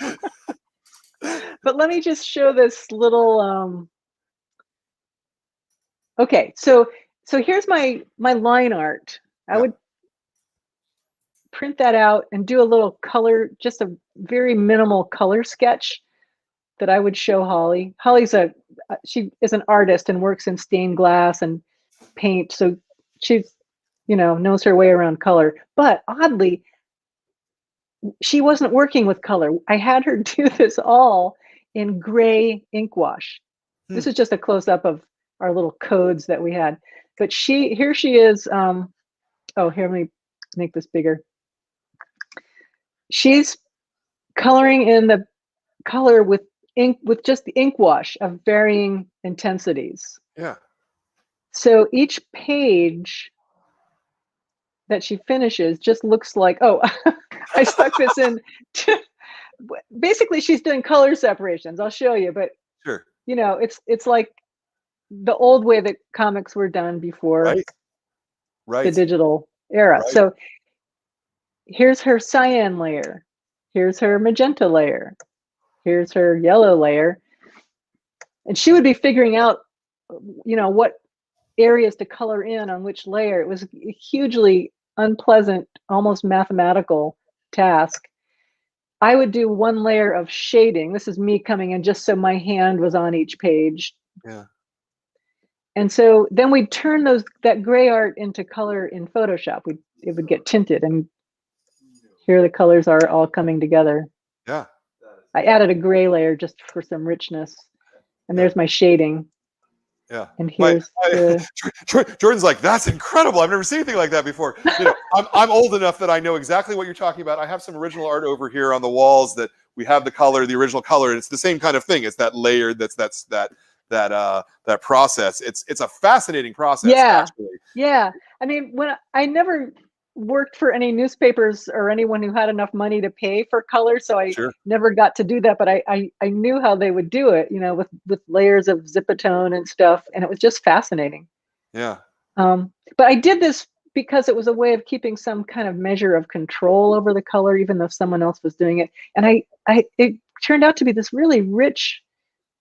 B: But let me just show this little. Okay, so here's my line art. I would print that out and do a little color, just a very minimal color sketch that I would show Holly. She is an artist and works in stained glass and paint, so she's knows her way around color. But oddly, she wasn't working with color. I had her do this all in gray ink wash. This is just a close up of our little codes that we had. But here she is. Here, let me make this bigger. She's coloring in the color with ink, with just the ink wash of varying intensities.
A: Yeah. So
B: each page that she finishes just looks like, I stuck this in. Basically, she's doing color separations. I'll show you, but
A: sure.
B: It's like the old way that comics were done before the digital era. Right. So here's her cyan layer. Here's her magenta layer. Here's her yellow layer. And she would be figuring out, what areas to color in on which layer. It was a hugely unpleasant, almost mathematical task. I would do one layer of shading. This is me coming in just so my hand was on each page.
A: Yeah.
B: And so then we'd turn that gray art into color in Photoshop. It would get tinted, and here the colors are all coming together.
A: Yeah.
B: I added a gray layer just for some richness. And there's my shading.
A: Yeah.
B: And here's
A: Jordan's like, that's incredible. I've never seen anything like that before. You know, I'm old enough that I know exactly what you're talking about. I have some original art over here on the walls that we have the color, the original color, and it's the same kind of thing. It's that layer, that process. It's a fascinating process.
B: Yeah.
A: Actually.
B: Yeah. I mean, when I never worked for any newspapers or anyone who had enough money to pay for color, so I never got to do that, but I knew how they would do it, you know, with layers of zipatone and stuff, and it was just fascinating.
A: Yeah.
B: But I did this because it was a way of keeping some kind of measure of control over the color, even though someone else was doing it. And it turned out to be this really rich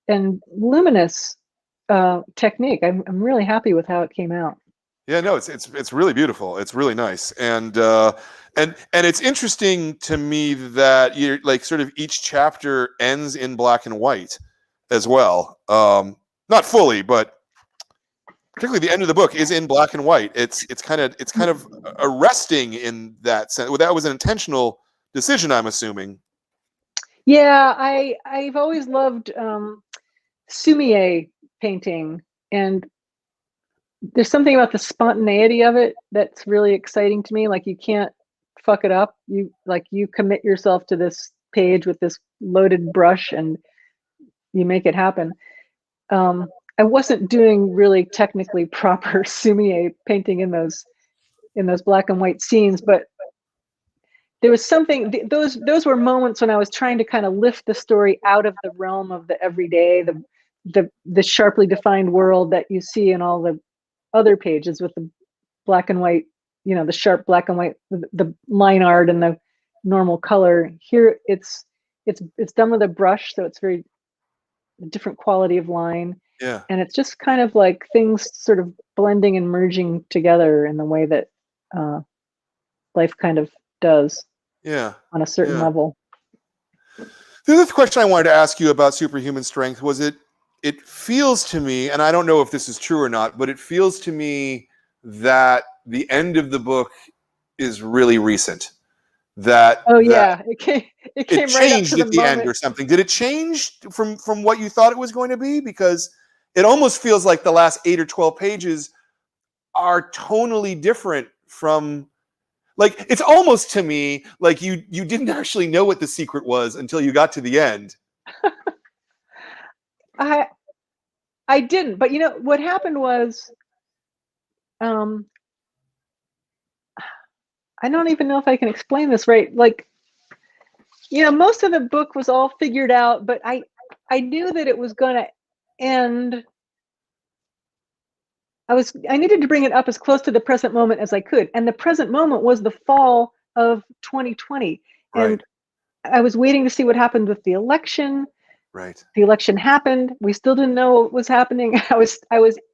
B: and luminous technique. I'm really happy with how it came out.
A: Yeah, no, it's really beautiful. It's really nice, and it's interesting to me that you're like sort of each chapter ends in black and white as well. Not fully, but particularly the end of the book is in black and white. It's kind of arresting in that sense. Well, that was an intentional decision, I'm assuming.
B: Yeah, I've always loved Sumier painting, and there's something about the spontaneity of it that's really exciting to me. Like, you can't fuck it up. You commit yourself to this page with this loaded brush and you make it happen. I wasn't doing really technically proper Sumier painting in those black and white scenes, but there was something, those were moments when I was trying to kind of lift the story out of the realm of the everyday, the sharply defined world that you see in all the other pages with the black and white, you know, the sharp black and white, the line art and the normal color. Here it's done with a brush, so it's very different quality of line.
A: Yeah.
B: And it's just kind of like things sort of blending and merging together in the way that life kind of does.
A: Yeah.
B: On a certain level.
A: The other question I wanted to ask you about Superhuman Strength was it feels to me, and I don't know if this is true or not, but it feels to me that the end of the book is really recent. It
B: came
A: it
B: right
A: changed
B: up to
A: at the end or something. Did it change from what you thought it was going to be? Because it almost feels like the last 8 or 12 pages are tonally different from. Like, it's almost to me like you didn't actually know what the secret was until you got to the end.
B: I didn't, but you know what happened was, I don't even know if I can explain this right. Like, you know, most of the book was all figured out, but I knew that it was going to end. I needed to bring it up as close to the present moment as I could. And the present moment was the fall of 2020.
A: Right.
B: And I was waiting to see what happened with the election.
A: Right.
B: The election happened. We still didn't know what was happening. I was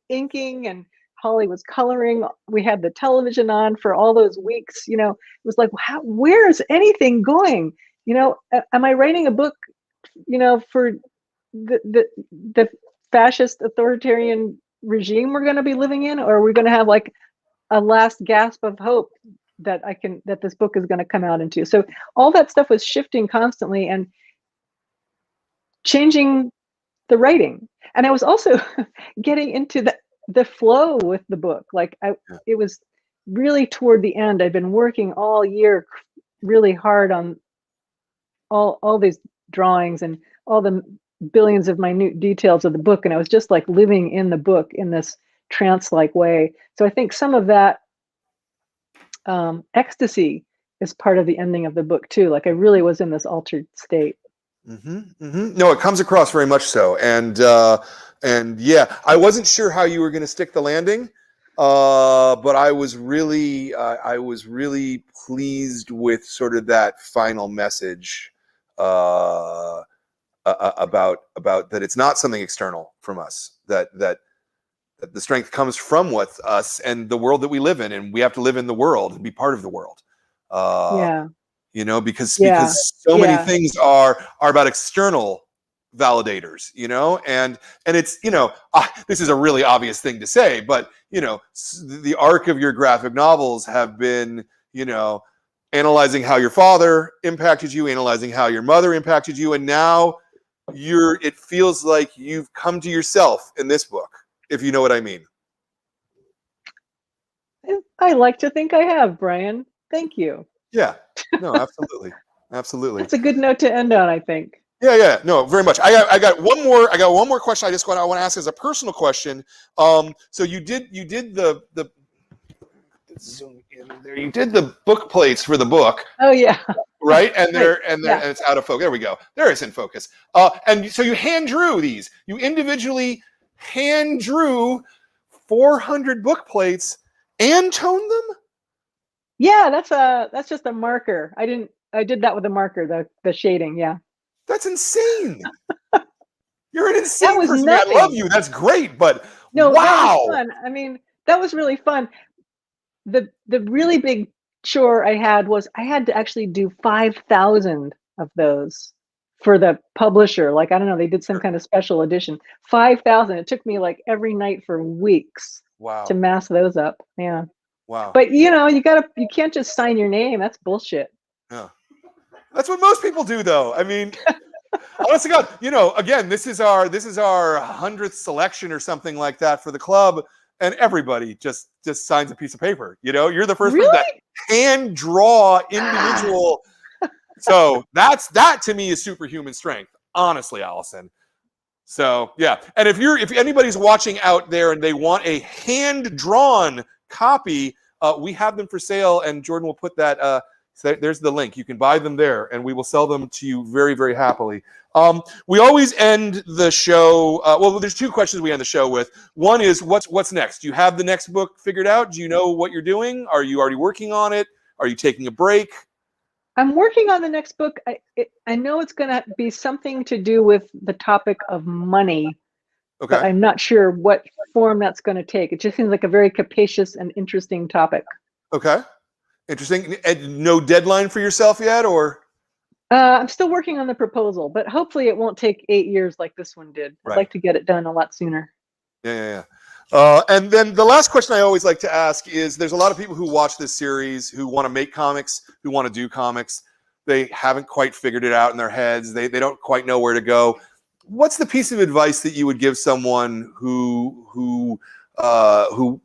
B: inking and Holly was coloring. We had the television on for all those weeks. You know, it was like, where is anything going? You know, am I writing a book, you know, for the fascist authoritarian regime we're going to be living in, or are we going to have like a last gasp of hope that this book is going to come out into? So all that stuff was shifting constantly and changing the writing. And I was also getting into the flow with the book. Like it was really toward the end. I'd been working all year really hard on all these drawings and all the billions of minute details of the book, and I was just like living in the book in this trance-like way. So I think some of that ecstasy is part of the ending of the book too. Like I really was in this altered state.
A: No, it comes across very much so, and yeah, I wasn't sure how you were going to stick the landing, but I was really pleased with sort of that final message about that it's not something external from us, that the strength comes from us and the world that we live in, and we have to live in the world and be part of the world.
B: Yeah.
A: you know, because
B: Yeah.
A: so many
B: Yeah.
A: things are about external validators, you know, and it's, you know, this is a really obvious thing to say, but, you know, the arc of your graphic novels have been, you know, analyzing how your father impacted you, analyzing how your mother impacted you, and now it feels like you've come to yourself in this book, if you know what I mean.
B: I like to think I have, Brian. Thank you.
A: Yeah, no, absolutely. Absolutely.
B: That's a good note to end on, I think.
A: Yeah, no, very much. I got one more question. I want to ask as a personal question. So you did the zoom in there. You did the book plates for the book.
B: Oh yeah.
A: Right, and
B: Right.
A: and it's out of focus. There we go. There it's in focus. And so you hand drew these. You individually hand drew 400 book plates and toned them.
B: Yeah, that's just a marker. I did that with a marker, the shading. Yeah.
A: That's insane. You're an
B: That
A: insane
B: was
A: person. I
B: nothing.
A: love you. That's great, but
B: No,
A: wow.
B: that was fun. I mean, that was really fun. The really big chore I had was I had to actually do 5,000 of those for the publisher. Like, I don't know, they did some kind of special edition. 5,000. It took me like every night for weeks
A: Wow.
B: to mass those up. Yeah.
A: Wow.
B: But you know, you can't just sign your name. That's bullshit.
A: Yeah. That's what most people do, though. I mean, honestly, God, you know, again, this is our 100th selection or something like that for the club, and everybody just signs a piece of paper. You know, you're the first person to hand draw individual. So that to me is superhuman strength, honestly, Allison. So yeah, and if anybody's watching out there and they want a hand drawn copy, we have them for sale, and Jordan will put that. So there's the link. You can buy them there, and we will sell them to you very, very happily. We always end the show. Well, there's two questions we end the show with. One is, what's next? Do you have the next book figured out? Do you know what you're doing? Are you already working on it? Are you taking a break?
B: I'm working on the next book. I know it's going to be something to do with the topic of money.
A: Okay.
B: But I'm not sure what form that's going to take. It just seems like a very capacious and interesting topic.
A: Okay. Interesting. And no deadline for yourself yet, or?
B: I'm still working on the proposal, but hopefully it won't take 8 years like this one did. I'd like to get it done a lot sooner.
A: Yeah. And then the last question I always like to ask is, there's a lot of people who watch this series who want to make comics, who want to do comics. They haven't quite figured it out in their heads. They don't quite know where to go. What's the piece of advice that you would give someone who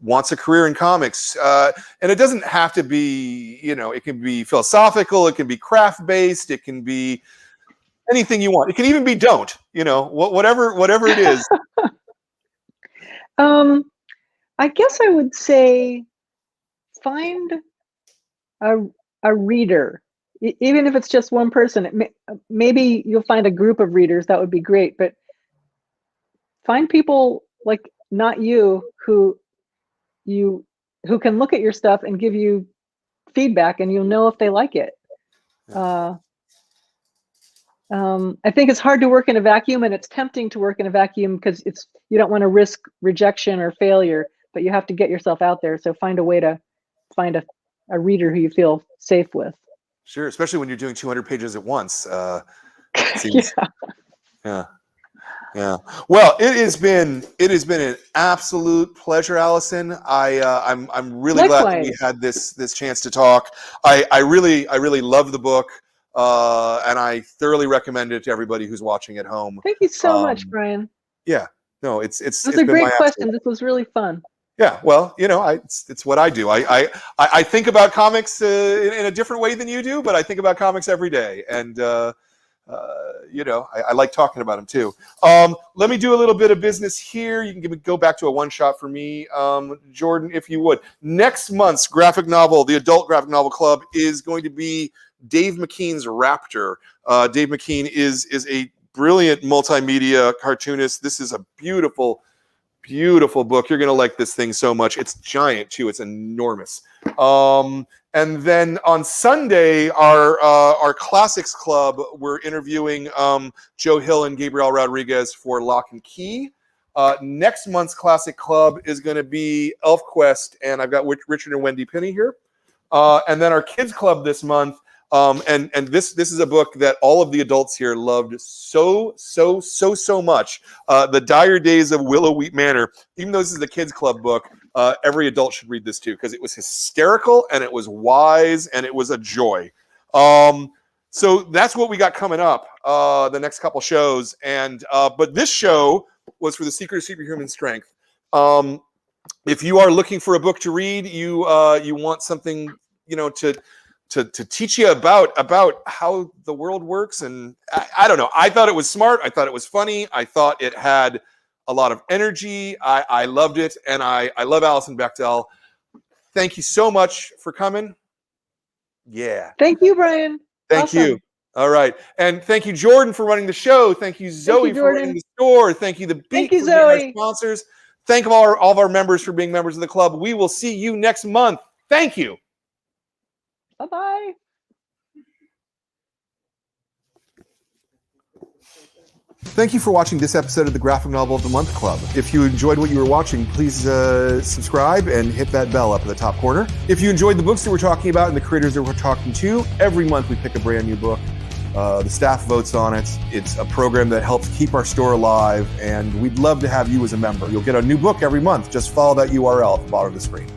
A: wants a career in comics? And it doesn't have to be, you know, it can be philosophical, it can be craft-based, it can be anything you want. It can even be don't, you know, whatever it is.
B: I guess I would say find a reader, even if it's just one person. Maybe you'll find a group of readers. That would be great. But find people like not you who can look at your stuff and give you feedback, and you'll know if they like it. I think it's hard to work in a vacuum, and it's tempting to work in a vacuum because you don't want to risk rejection or failure, but you have to get yourself out there. So find a way to find a reader who you feel safe with.
A: Sure, especially when you're doing 200 pages at once. Yeah. Well, it has been an absolute pleasure, Allison. I'm really glad that we had this chance to talk. I really love the book, and I thoroughly recommend it to everybody who's watching at home.
B: Thank you so much, Brian.
A: Yeah, no, it's
B: a great question. This was really fun.
A: Yeah, well, you know, it's what I do. I think about comics in a different way than you do, but I think about comics every day, and you know, I like talking about them too. Let me do a little bit of business here. You can go back to a one shot for me, Jordan, if you would. Next month's graphic novel, the Adult Graphic Novel Club, is going to be Dave McKean's Raptor. Dave McKean is a brilliant multimedia cartoonist. This is a beautiful book. You're going to like this thing so much. It's giant too. It's enormous. And then on Sunday, our Classics Club, we're interviewing Joe Hill and Gabriel Rodriguez for Lock and Key. Next month's Classic Club is going to be ElfQuest, and I've got Richard and Wendy Penny here. And then our Kids Club this month, And this is a book that all of the adults here loved so much. The Dire Days of Willow Wheat Manor. Even though this is a kids club book, every adult should read this too, because it was hysterical and it was wise and it was a joy. So that's what we got coming up the next couple shows. And but this show was for the Secret of Superhuman Strength. If you are looking for a book to read, you want something, you know, to teach you about how the world works. And I don't know. I thought it was smart. I thought it was funny. I thought it had a lot of energy. I loved it. And I love Alison Bechdel. Thank you so much for coming. Yeah.
B: Thank you, Brian.
A: Thank you. All right. And thank you, Jordan, for running the show. Thank you, Zoe, for running the store. Thank you, The Beat,
B: Thank you,
A: for being our
B: Zoe.
A: sponsors. Thank all of our members for being members of the club. We will see you next month. Thank you.
B: Bye-bye.
A: Thank you for watching this episode of the Graphic Novel of the Month Club. If you enjoyed what you were watching, please subscribe and hit that bell up in the top corner. If you enjoyed the books that we're talking about and the creators that we're talking to, every month we pick a brand new book. The staff votes on it. It's a program that helps keep our store alive, and we'd love to have you as a member. You'll get a new book every month. Just follow that URL at the bottom of the screen.